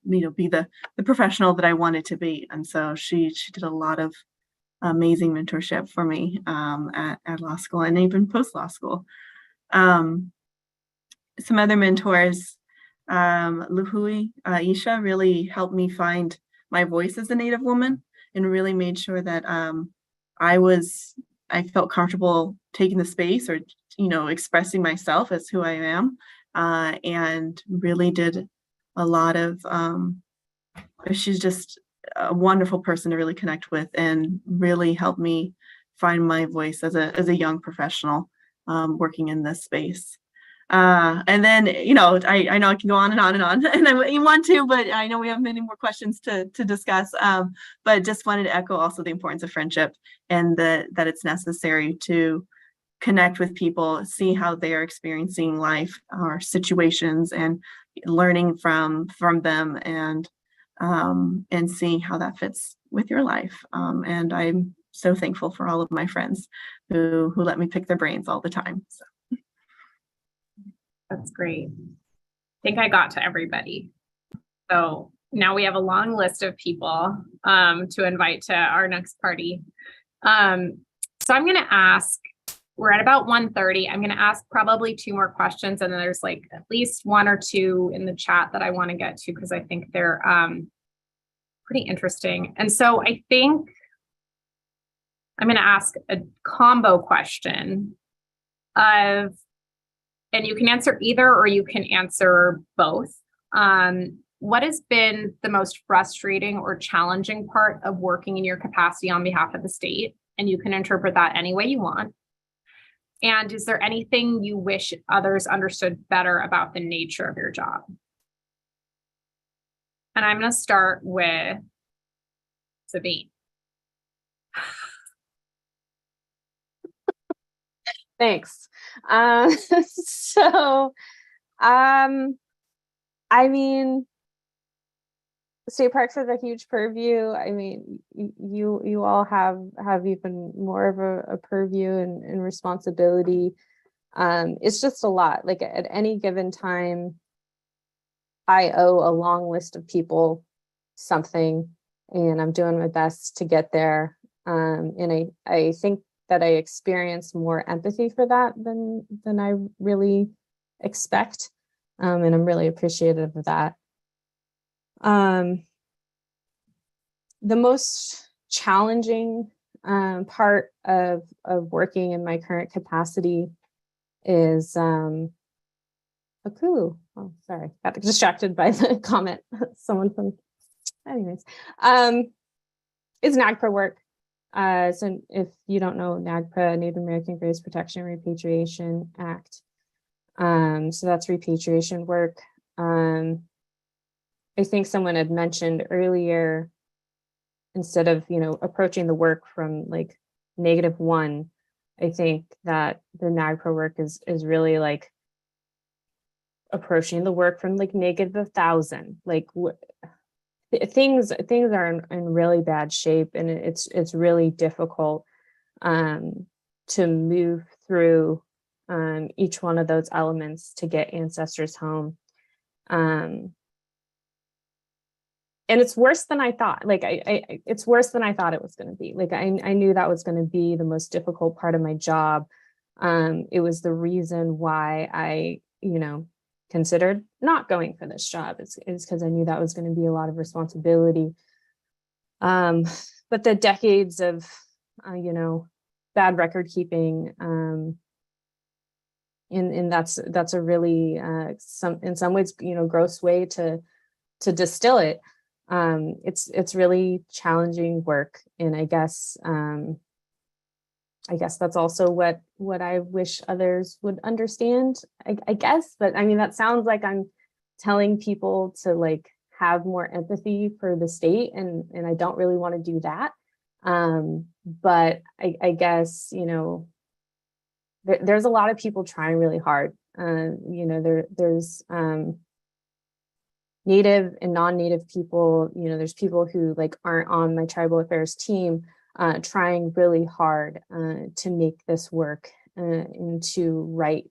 be the professional that I wanted to be. And so she did a lot of amazing mentorship for me at law school and even post law school. Some other mentors, Luhui Isha really helped me find my voice as a Native woman, and really made sure that I felt comfortable taking the space or, expressing myself as who I am, and really did a lot of, she's just a wonderful person to really connect with and really helped me find my voice as a young professional working in this space. And then, I know I can go on and on and on, and I want to, but I know we have many more questions to discuss. But just wanted to echo also the importance of friendship, and that it's necessary to connect with people, see how they're experiencing life or situations, and learning from them, and seeing how that fits with your life. And I'm so thankful for all of my friends who let me pick their brains all the time. So. That's great. I think I got to everybody. So now we have a long list of people to invite to our next party. So I'm going to ask, we're at about 1:30. I'm going to ask probably 2 more questions, and then there's like at least 1 or 2 in the chat that I want to get to because I think they're pretty interesting. And so I think I'm going to ask a combo question of, and you can answer either or you can answer both. What has been the most frustrating or challenging part of working in your capacity on behalf of the state? And you can interpret that any way you want. And is there anything you wish others understood better about the nature of your job? And I'm going to start with Sabine. Thanks. So, I mean, state parks has a huge purview. I mean, you all have even more of a purview and responsibility. It's just a lot. Like at any given time, I owe a long list of people something, and I'm doing my best to get there. And I think that I experience more empathy for that than I really expect. And I'm really appreciative of that. The most challenging part of working in my current capacity is oh, sorry, got distracted by the comment. Someone from, anyways, it's NAGPRA work. So if you don't know NAGPRA, Native American Graves Protection and Repatriation Act. So that's repatriation work. I think someone had mentioned earlier, instead of, approaching the work from like -1, I think that the NAGPRA work is really like approaching the work from like -1,000. Like things are in really bad shape, and it's really difficult to move through each one of those elements to get ancestors home. And it's worse than I thought. Like it's worse than I thought it was going to be. Like I knew that was going to be the most difficult part of my job. It was the reason why I, considered not going for this job. It's because I knew that was going to be a lot of responsibility. But the decades of, bad record keeping, and that's a really in some ways, gross way to distill it. It's really challenging work, and I guess that's also what I wish others would understand, I guess. But I mean, that sounds like I'm telling people to like have more empathy for the state, and I don't really want to do that. But I guess, there's a lot of people trying really hard. There's Native and non-Native people, there's people who like aren't on my tribal affairs team, trying really hard to make this work and to right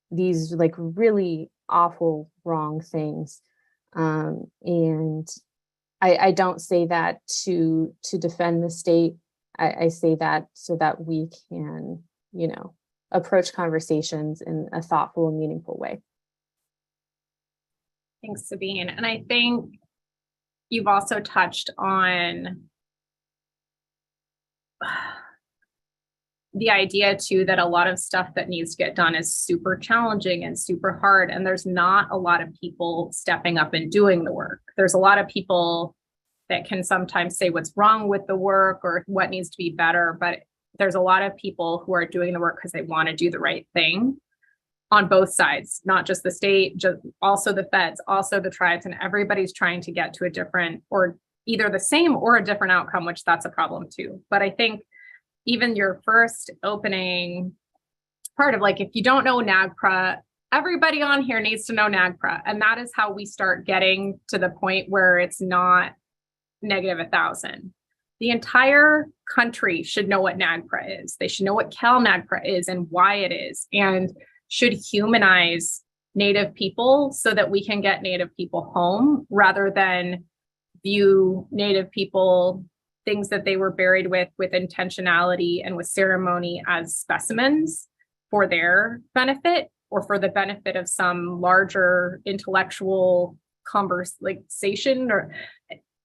these like really awful wrong things. And I don't say that to defend the state. I say that so that we can, approach conversations in a thoughtful and meaningful way. Thanks, Sabine. And I think you've also touched on the idea too that a lot of stuff that needs to get done is super challenging and super hard, and there's not a lot of people stepping up and doing the work. There's a lot of people that can sometimes say what's wrong with the work or what needs to be better, but there's a lot of people who are doing the work because they want to do the right thing on both sides, not just the state, just also the feds, also the tribes, and everybody's trying to get to a different, or either the same or a different outcome, which that's a problem too. But I think even your first opening part of like, if you don't know NAGPRA, everybody on here needs to know NAGPRA. And that is how we start getting to the point where it's not -1,000. The entire country should know what NAGPRA is. They should know what CalNAGPRA is and why it is, and should humanize Native people so that we can get Native people home, rather than view Native people, things that they were buried with intentionality and with ceremony, as specimens for their benefit or for the benefit of some larger intellectual conversation.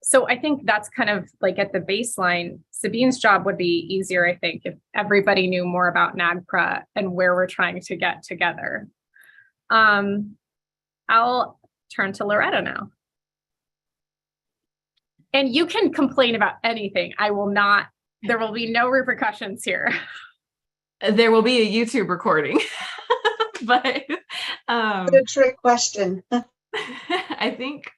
So I think that's kind of like at the baseline. Sabine's job would be easier, I think, if everybody knew more about NAGPRA and where we're trying to get together. I'll turn to Loretta now. And you can complain about anything. I will not, there will be no repercussions here. There will be a YouTube recording, but A trick question. I think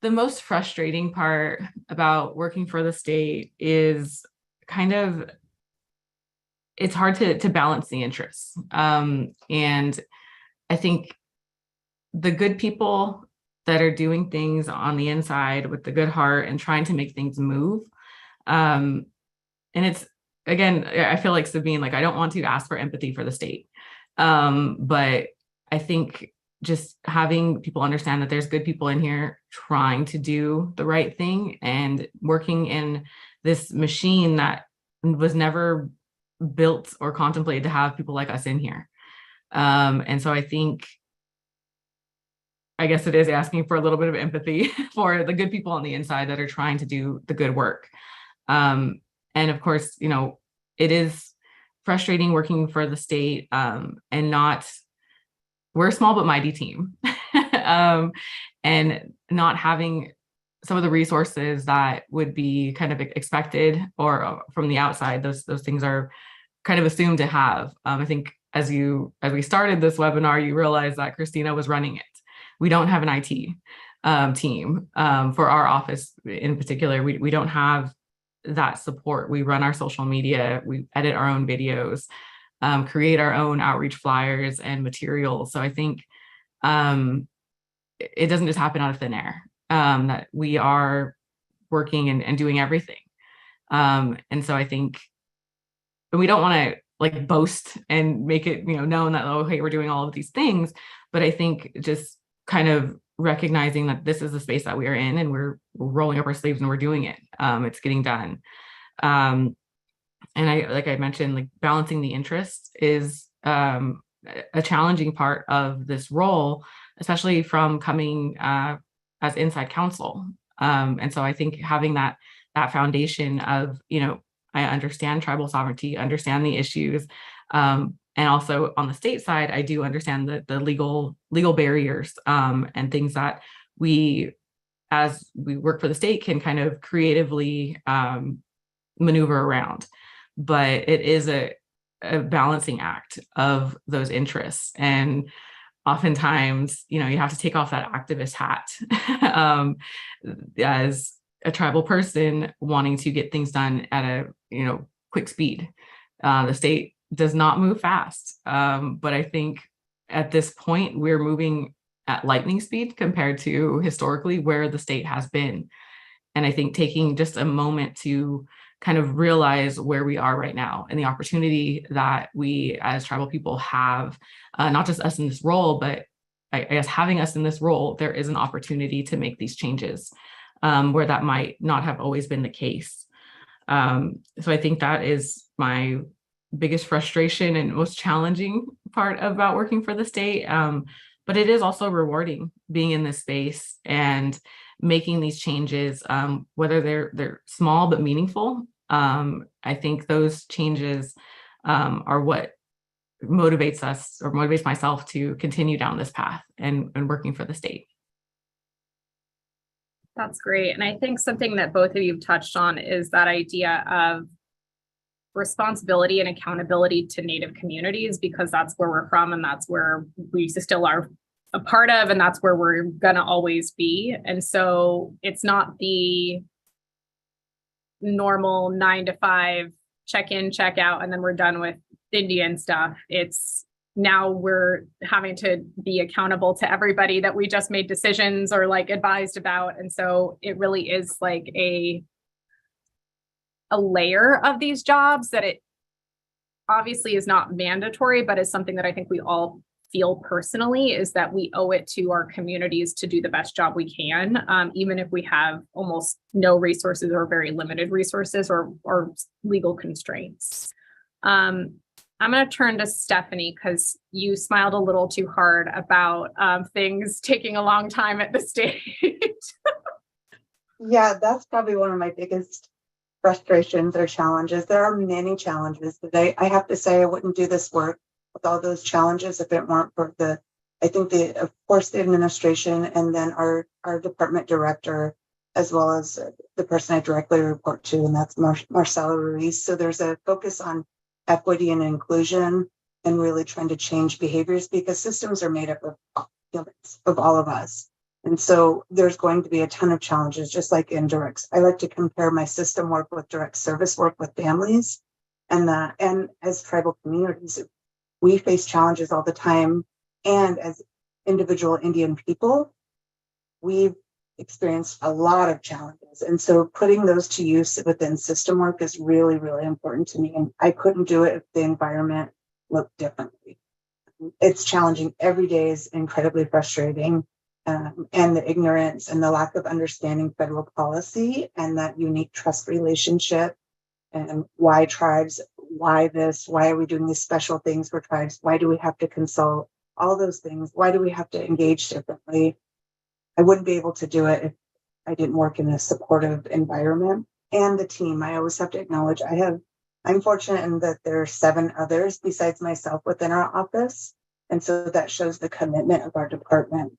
the most frustrating part about working for the state is kind of, it's hard to balance the interests. And I think the good people that are doing things on the inside with the good heart and trying to make things move. And it's, again, I feel like Sabine, like, I don't want to ask for empathy for the state. But I think just having people understand that there's good people in here trying to do the right thing and working in this machine that was never built or contemplated to have people like us in here. And so I think, I guess it is asking for a little bit of empathy for the good people on the inside that are trying to do the good work. And of course, you know, it is frustrating working for the state, and we're a small but mighty team. And not having some of the resources that would be kind of expected or from the outside, those things are kind of assumed to have. I think as we started this webinar, you realized that Christina was running it. We don't have an IT team for our office in particular. We don't have that support. We run our social media, we edit our own videos, create our own outreach flyers and materials. So I think it doesn't just happen out of thin air, that we are working and doing everything. And so I think we don't want to like boast and make it, you know, known that, oh, hey, we're doing all of these things. But I think just kind of recognizing that this is the space that we are in and we're rolling up our sleeves and we're doing it. It's getting done. And like I mentioned, like balancing the interests is a challenging part of this role, especially from coming as inside counsel. And so I think having that foundation of, you know, I understand tribal sovereignty, understand the issues, and also on the state side, I do understand the legal barriers and things that we, as we work for the state, can kind of creatively maneuver around. But it is a balancing act of those interests. And oftentimes, you know, you have to take off that activist hat as a tribal person wanting to get things done at a, you know, quick speed. The state does not move fast. But I think at this point, we're moving at lightning speed compared to historically where the state has been. And I think taking just a moment to kind of realize where we are right now and the opportunity that we as tribal people have, not just us in this role, but I guess having us in this role, there is an opportunity to make these changes where that might not have always been the case. So I think that is my biggest frustration and most challenging part about working for the state. But it is also rewarding being in this space and making these changes, whether they're small but meaningful. I think those changes are what motivates us or motivates myself to continue down this path and working for the state. That's great. And I think something that both of you touched on is that idea of responsibility and accountability to Native communities, because that's where we're from and that's where we still are a part of, and that's where we're going to always be. And so it's not the normal 9 to 5 check in, check out, and then we're done with Indian stuff. It's now we're having to be accountable to everybody that we just made decisions or like advised about. And so it really is like a layer of these jobs that it obviously is not mandatory, but is something that I think we all feel personally, is that we owe it to our communities to do the best job we can, even if we have almost no resources or very limited resources or legal constraints. I'm going to turn to Stephanie because you smiled a little too hard about things taking a long time at the state. Yeah, that's probably one of my biggest frustrations or challenges. There are many challenges today. I have to say I wouldn't do this work with all those challenges if it weren't for of course, the administration and then our department director, as well as the person I directly report to, and that's Marcella Ruiz. So there's a focus on equity and inclusion, and really trying to change behaviors, because systems are made up of humans, of all of us. And so there's going to be a ton of challenges, just like in direct. I like to compare my system work with direct service work with families, and as tribal communities, we face challenges all the time. And as individual Indian people, we've experienced a lot of challenges. And so putting those to use within system work is really, really important to me. And I couldn't do it if the environment looked differently. It's challenging. Every day is incredibly frustrating. And the ignorance and the lack of understanding federal policy and that unique trust relationship, and why tribes, why this, why are we doing these special things for tribes? Why do we have to consult? All those things. Why do we have to engage differently? I wouldn't be able to do it if I didn't work in a supportive environment. And the team, I always have to acknowledge, I'm fortunate in that there are 7 others besides myself within our office. And so that shows the commitment of our department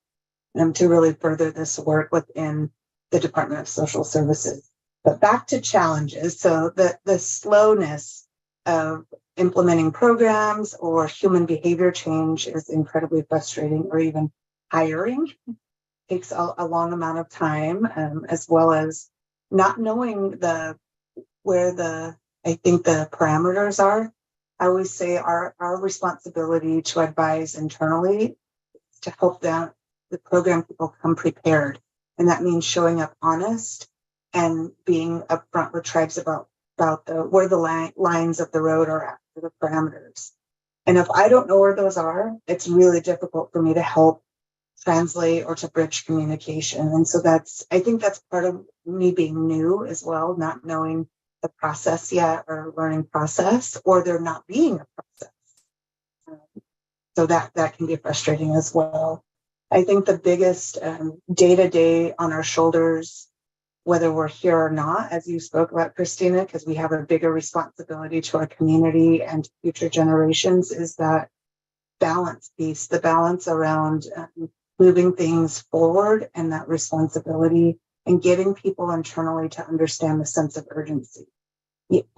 to really further this work within the Department of Social Services. But back to challenges. So the slowness of implementing programs or human behavior change is incredibly frustrating, or even hiring takes a long amount of time, as well as not knowing where I think the parameters are. I always say our responsibility to advise internally to help the program people come prepared. And that means showing up honest and being upfront with tribes about where the lines of the road are at, the parameters. And if I don't know where those are, it's really difficult for me to help translate or to bridge communication. And so I think that's part of me being new as well, not knowing the process yet, or learning process, or there not being a process. So that can be frustrating as well. I think the biggest day-to-day on our shoulders, whether we're here or not, as you spoke about, Christina, because we have a bigger responsibility to our community and to future generations, is that balance piece, the balance around moving things forward and that responsibility, and getting people internally to understand the sense of urgency.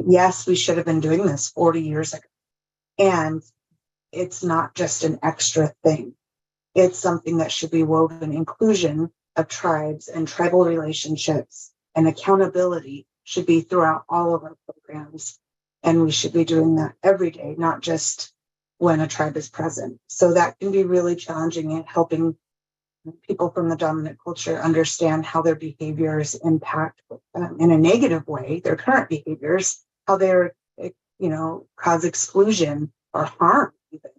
Yes, we should have been doing this 40 years ago. And it's not just an extra thing. It's something that should be woven. Inclusion of tribes and tribal relationships and accountability should be throughout all of our programs. And we should be doing that every day, not just when a tribe is present. So that can be really challenging in helping people from the dominant culture understand how their behaviors impact in a negative way, their current behaviors, how they're, cause exclusion or harm even,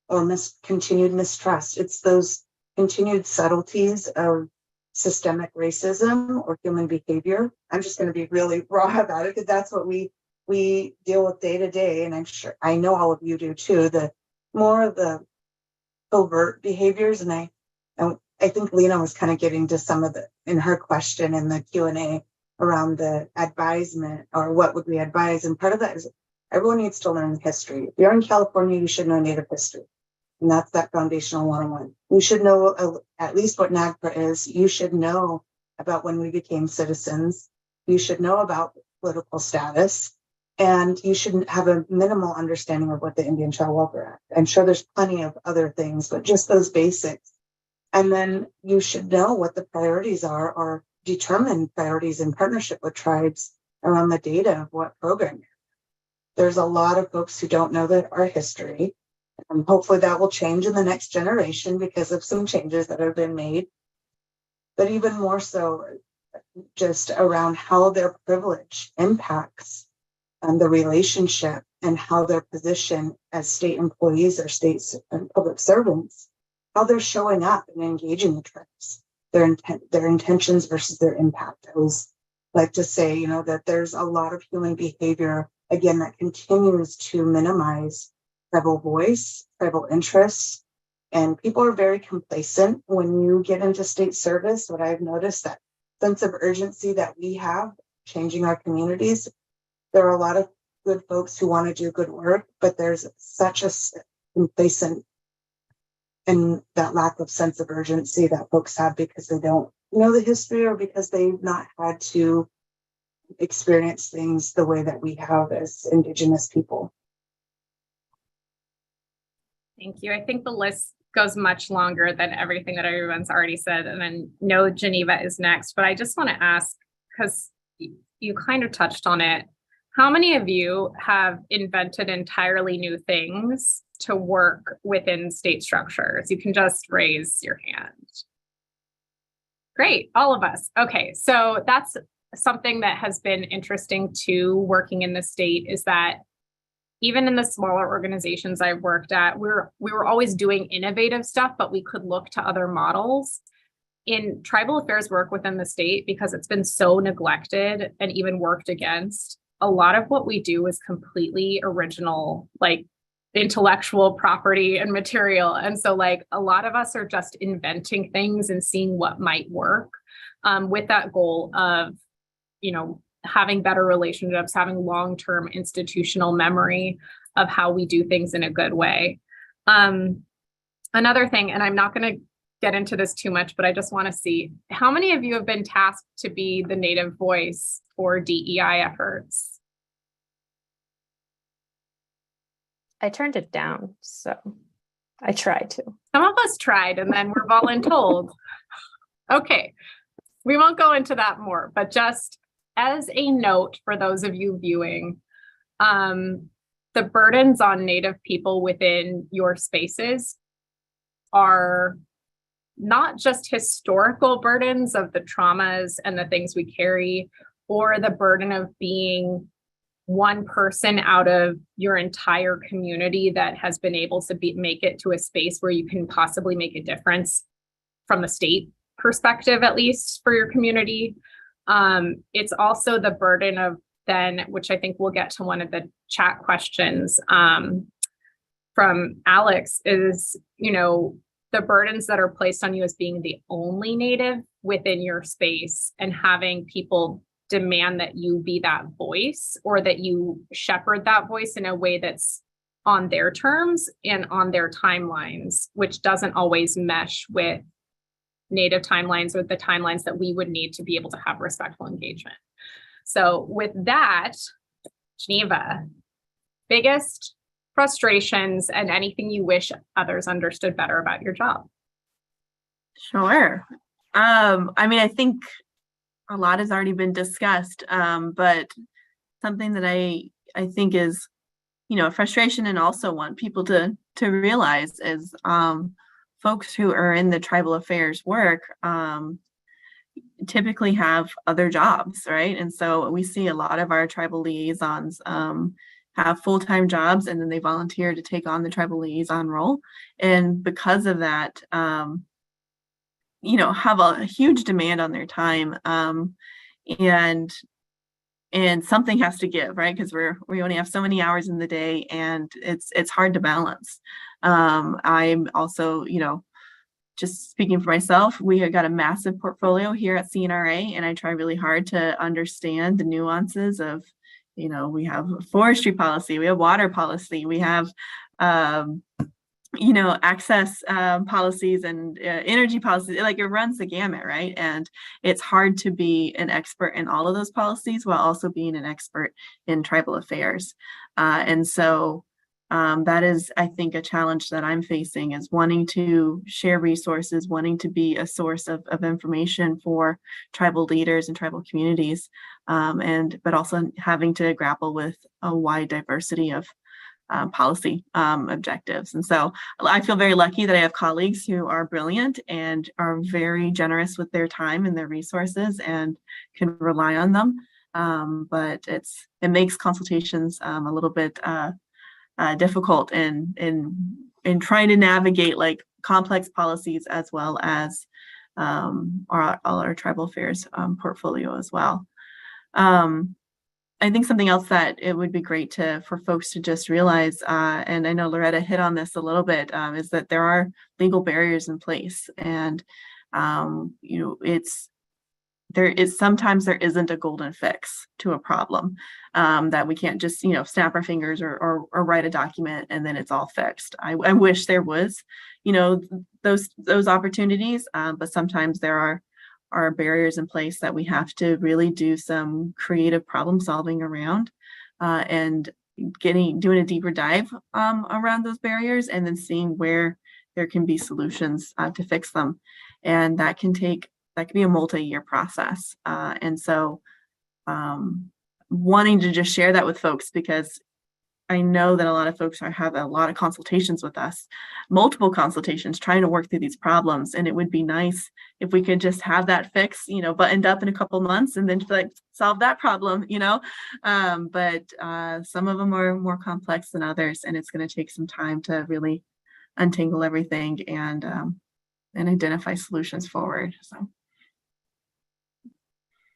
or continued mistrust. It's those continued subtleties of systemic racism or human behavior. I'm just going to be really raw about it, because that's what we deal with day to day. And I'm sure, I know all of you do too, the more of the covert behaviors. And I think Lena was kind of getting to some of in her question in the Q&A around the advisement, or what would we advise? And part of that is everyone needs to learn history. If you're in California, you should know Native history. And that's that foundational 101. You should know at least what NAGPRA is. You should know about when we became citizens. You should know about political status. And you should have a minimal understanding of what the Indian Child Welfare Act. I'm sure there's plenty of other things, but just those basics. And then you should know what the priorities are, or determine priorities in partnership with tribes around the data of what program. There's a lot of folks who don't know that our history. Hopefully that will change in the next generation because of some changes that have been made. But even more so, just around how their privilege impacts the relationship, and how their position as state employees or state and public servants, how they're showing up and engaging the tribes, their intentions versus their impact. I always like to say, that there's a lot of human behavior, again, that continues to minimize tribal voice, tribal interests, and people are very complacent when you get into state service. What I've noticed, that sense of urgency that we have changing our communities, there are a lot of good folks who want to do good work, but there's such a complacent and that lack of sense of urgency that folks have because they don't know the history, or because they've not had to experience things the way that we have as Indigenous people. Thank you. I think the list goes much longer than everything that everyone's already said. And then no, Geneva is next, but I just want to ask, because you kind of touched on it. How many of you have invented entirely new things to work within state structures? You can just raise your hand. Great, all of us. Okay, so that's something that has been interesting too, working in the state, is that even in the smaller organizations I've worked at, we were always doing innovative stuff, but we could look to other models. In tribal affairs work within the state, because it's been so neglected and even worked against, a lot of what we do is completely original, like intellectual property and material. And so like a lot of us are just inventing things and seeing what might work, with that goal of, you know, having better relationships, having long-term institutional memory of how we do things in a good way. Another thing, and I'm not going to get into this too much, but I just want to see how many of you have been tasked to be the native voice for DEI efforts. I turned it down, so I tried to. Some of us tried and then we're voluntold. Okay, we won't go into that more, but just as a note for those of you viewing, the burdens on Native people within your spaces are not just historical burdens of the traumas and the things we carry, or the burden of being one person out of your entire community that has been able to make it to a space where you can possibly make a difference from the state perspective, at least for your community. It's also the burden of then, which I think we'll get to one of the chat questions from Alex, is, you know, the burdens that are placed on you as being the only Native within your space, and having people demand that you be that voice, or that you shepherd that voice in a way that's on their terms and on their timelines, which doesn't always mesh with Native timelines or the timelines that we would need to be able to have respectful engagement. So with that, Geneva, biggest frustrations and anything you wish others understood better about your job? Sure. I mean, I think a lot has already been discussed, but something that I think is, you know, a frustration, and also want people to realize is, folks who are in the tribal affairs work typically have other jobs, right? And so we see a lot of our tribal liaisons have full-time jobs, and then they volunteer to take on the tribal liaison role. And because of that, you know, have a huge demand on their time, and something has to give, right? Because we only have so many hours in the day, and it's hard to balance. I'm also, you know, just speaking for myself, we have got a massive portfolio here at CNRA, and I try really hard to understand the nuances of, you know, we have forestry policy, we have water policy, we have, you know, access policies and energy policies. Like, it runs the gamut, right? And it's hard to be an expert in all of those policies while also being an expert in tribal affairs. And so that is, I think, a challenge that I'm facing, is wanting to share resources, wanting to be a source of information for tribal leaders and tribal communities, but also having to grapple with a wide diversity of policy objectives. And so I feel very lucky that I have colleagues who are brilliant and are very generous with their time and their resources, and can rely on them. But it makes consultations a little bit difficult in trying to navigate like complex policies, as well as our tribal affairs portfolio as well. I think something else that it would be great for folks to just realize, and I know Loretta hit on this a little bit, is that there are legal barriers in place, and you know, sometimes there isn't a golden fix to a problem, that we can't just, you know, snap our fingers or write a document and then it's all fixed. I wish there was, you know, those opportunities, but sometimes there are barriers in place that we have to really do some creative problem solving around, and doing a deeper dive around those barriers, and then seeing where there can be solutions to fix them. And that can be a multi-year process. And so wanting to just share that with folks, because I know that a lot of folks have a lot of consultations with us, multiple consultations, trying to work through these problems. And it would be nice if we could just have that fix, buttoned up in a couple months and then solve that problem, but some of them are more complex than others, and it's going to take some time to really untangle everything and identify solutions forward. So.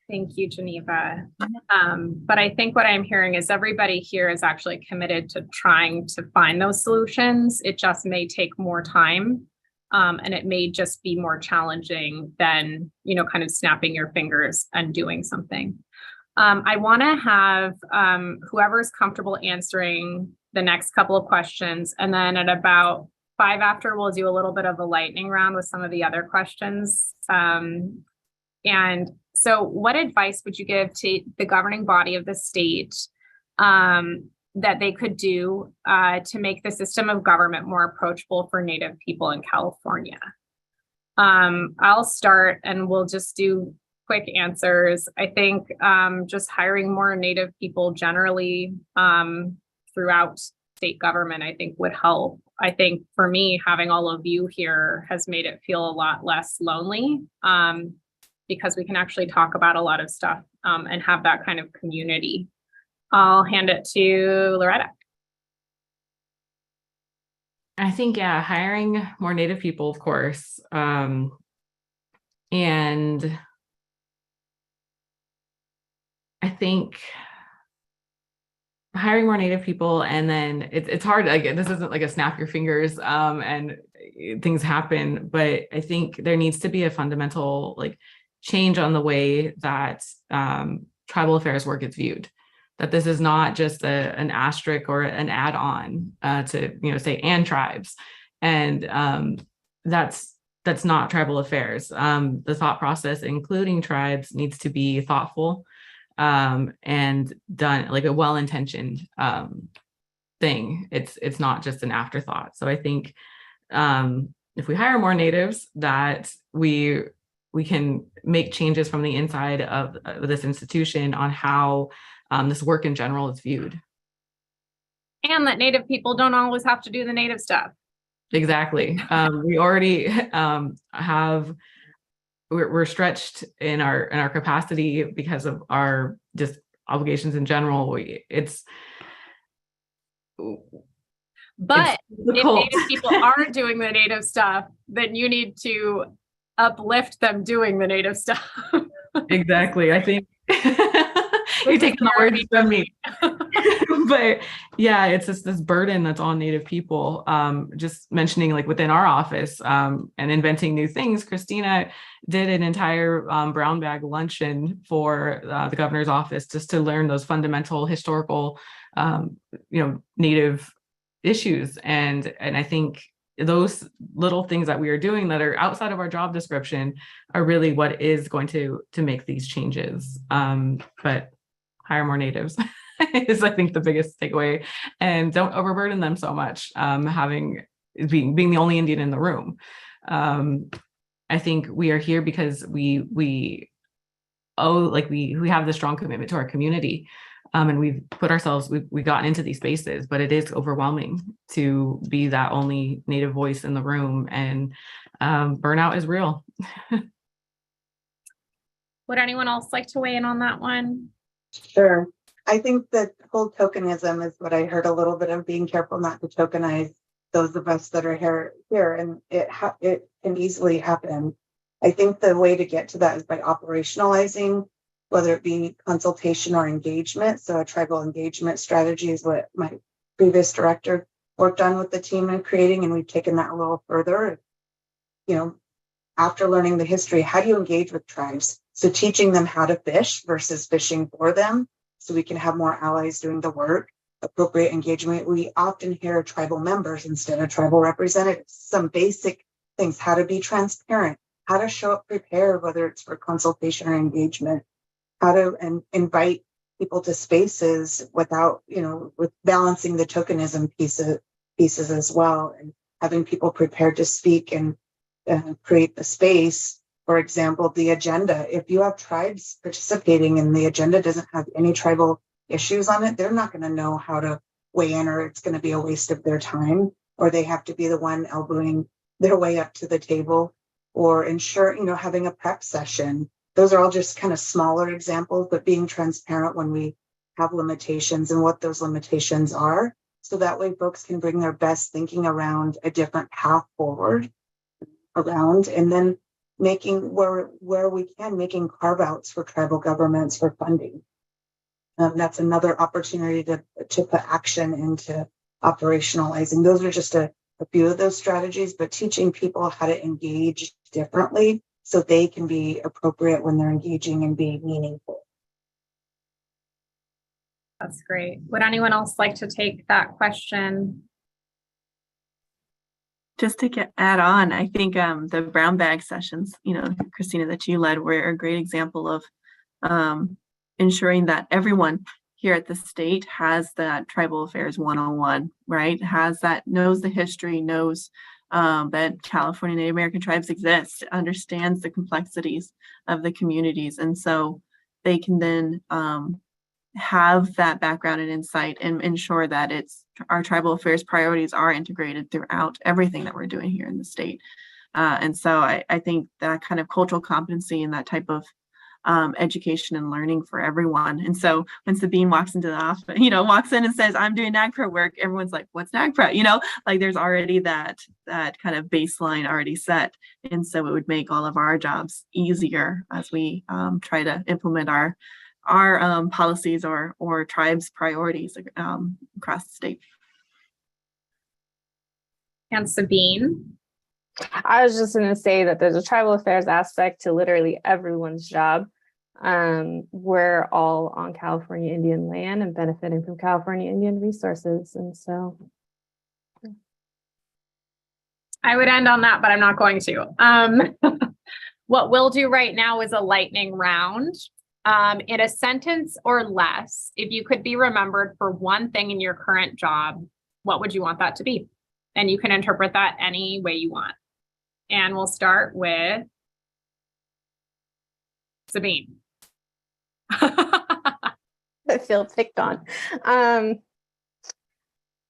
Thank you, Geneva. But I think what I'm hearing is everybody here is actually committed to trying to find those solutions. It just may take more time, and it may just be more challenging than, kind of snapping your fingers and doing something. I want to have whoever's comfortable answering the next couple of questions, and then at about 5 after, we'll do a little bit of a lightning round with some of the other questions. And so what advice would you give to the governing body of the state that they could do to make the system of government more approachable for Native people in California? I'll start and we'll just do quick answers. I think just hiring more Native people generally throughout state government, I think would help. I think for me, having all of you here has made it feel a lot less lonely. Because we can actually talk about a lot of stuff and have that kind of community. I'll hand it to Loretta. I think, hiring more Native people, of course. And I think hiring more Native people, and then it's hard. Again, this isn't like a snap your fingers and things happen, but I think there needs to be a fundamental change on the way that tribal affairs work is viewed. That this is not just an asterisk or an add-on to say and tribes, and that's not tribal affairs. The thought process, including tribes, needs to be thoughtful and done like a well-intentioned thing. It's not just an afterthought. So I think if we hire more Natives, that we can make changes from the inside of this institution on how this work in general is viewed. And that Native people don't always have to do the Native stuff. Exactly. We already we're stretched in our capacity because of our just obligations in general. But if Native people aren't doing the Native stuff, then you need to uplift them doing the Native stuff. Exactly. I think you're taking the words from me. But yeah, it's just this burden that's on Native people. Just mentioning within our office and inventing new things. Christina did an entire brown bag luncheon for the governor's office just to learn those fundamental historical, Native issues. And I think those little things that we are doing that are outside of our job description are really what is going to make these changes. But hire more Natives is, I think, the biggest takeaway, and don't overburden them so much. Being the only Indian in the room. I think we are here because we have this strong commitment to our community. And we've gotten into these spaces, but it is overwhelming to be that only Native voice in the room, and burnout is real. Would anyone else like to weigh in on that one? Sure. I think that whole tokenism is what I heard a little bit of, being careful not to tokenize those of us that are here, and it can easily happen. I think the way to get to that is by operationalizing, whether it be consultation or engagement. So a tribal engagement strategy is what my previous director worked on with the team in creating, and we've taken that a little further. After learning the history, how do you engage with tribes? So teaching them how to fish versus fishing for them, so we can have more allies doing the work. Appropriate engagement. We often hear tribal members instead of tribal representatives. Some basic things: how to be transparent, how to show up prepared, whether it's for consultation or engagement, how to invite people to spaces without, with balancing the tokenism pieces as well, and having people prepared to speak and create the space. For example, the agenda. If you have tribes participating and the agenda doesn't have any tribal issues on it, they're not going to know how to weigh in, or it's going to be a waste of their time, or they have to be the one elbowing their way up to the table, or ensure, having a prep session. Those are all just kind of smaller examples, but being transparent when we have limitations and what those limitations are. So that way folks can bring their best thinking around a different path forward around, and then making where we can, making carve outs for tribal governments for funding. That's another opportunity to put action into operationalizing. Those are just a few of those strategies, but teaching people how to engage differently so they can be appropriate when they're engaging and be meaningful. That's great. Would anyone else like to take that question? Just to add on, I think the brown bag sessions, Christina, that you led were a great example of ensuring that everyone here at the state has that tribal affairs 101, right? Knows the history, knows that California Native American tribes exist, understands the complexities of the communities. And so they can then have that background and insight and ensure that our tribal affairs priorities are integrated throughout everything that we're doing here in the state. And so I think that kind of cultural competency and that type of education and learning for everyone. And so when Sabine walks into the office, walks in and says, I'm doing NAGPRA work, everyone's like, what's NAGPRA? Like there's already that kind of baseline already set. And so it would make all of our jobs easier as we try to implement our policies or tribes priorities across the state. And Sabine? I was just going to say that there's a tribal affairs aspect to literally everyone's job. We're all on California Indian land and benefiting from California Indian resources. And so I would end on that, but I'm not going to. What we'll do right now is a lightning round. In a sentence or less, if you could be remembered for one thing in your current job, what would you want that to be? And you can interpret that any way you want. And we'll start with Sabine. I feel picked on.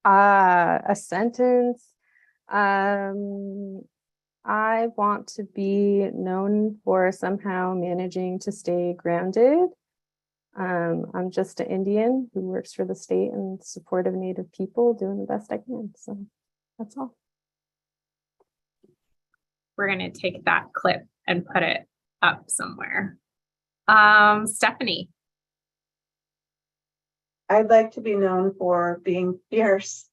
A sentence. I want to be known for somehow managing to stay grounded. I'm just an Indian who works for the state and support of Native people, doing the best I can. So that's all. We're going to take that clip and put it up somewhere. Stephanie. I'd like to be known for being fierce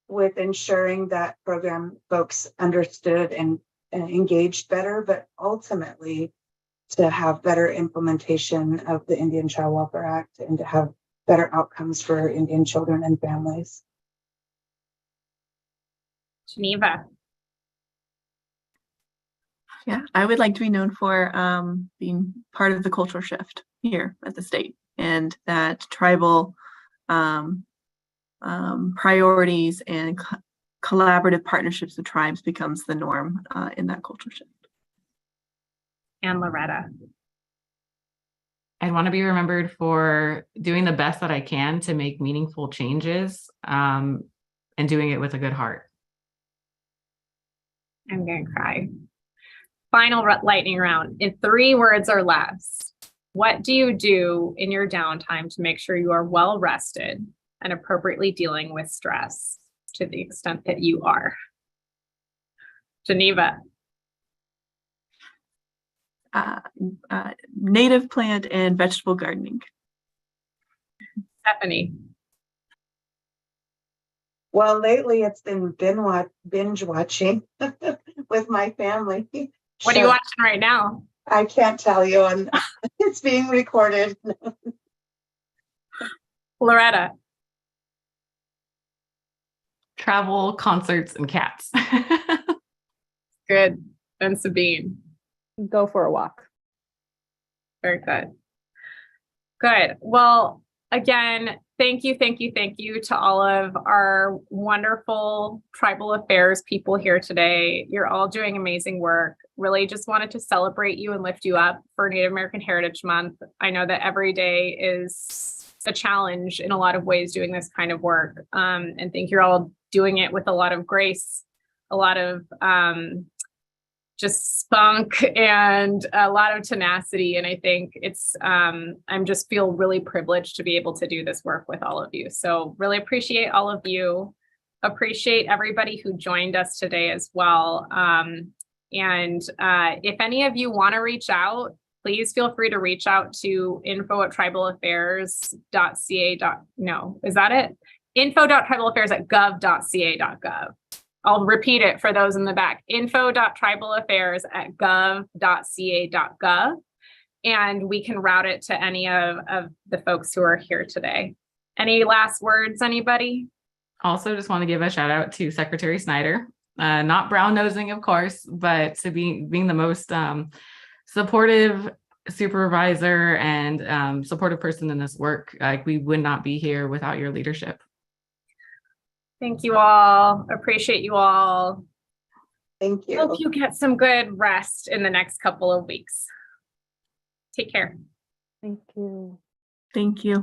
with ensuring that program folks understood and engaged better, but ultimately to have better implementation of the Indian Child Welfare Act and to have better outcomes for Indian children and families. Geneva. Yeah, I would like to be known for being part of the cultural shift here at the state, and that tribal priorities and collaborative partnerships with tribes becomes the norm in that cultural shift. And Loretta. I want to be remembered for doing the best that I can to make meaningful changes and doing it with a good heart. I'm going to cry. Final lightning round. In 3 words or less, what do you do in your downtime to make sure you are well rested and appropriately dealing with stress to the extent that you are? Geneva. Native plant and vegetable gardening. Stephanie. Well, lately it's been binge watching with my family. What are you watching right now? I can't tell you, and it's being recorded. Loretta. Travel, concerts, and cats. Good. And Sabine. Go for a walk. Very good. Good. Well, again, thank you to all of our wonderful tribal affairs people here today. You're all doing amazing work. Really just wanted to celebrate you and lift you up for Native American Heritage Month. I know that every day is a challenge in a lot of ways doing this kind of work. And think you're all doing it with a lot of grace, a lot of just spunk and a lot of tenacity. And I think it's, I'm just feel really privileged to be able to do this work with all of you. So really appreciate all of you. Appreciate everybody who joined us today as well. If any of you want to reach out, please feel free to reach out to info@tribalaffairs.ca. No, is that it? info.tribalaffairs@gov.ca.gov. I'll repeat it for those in the back. info.tribalaffairs@gov.ca.gov. And we can route it to any of the folks who are here today. Any last words, anybody? Also, just want to give a shout out to Secretary Snyder, not brown nosing, of course, but to being the most supportive supervisor and supportive person in this work. Like, we would not be here without your leadership. Thank you all. Appreciate you all. Thank you. Hope you get some good rest in the next couple of weeks. Take care. Thank you. Thank you.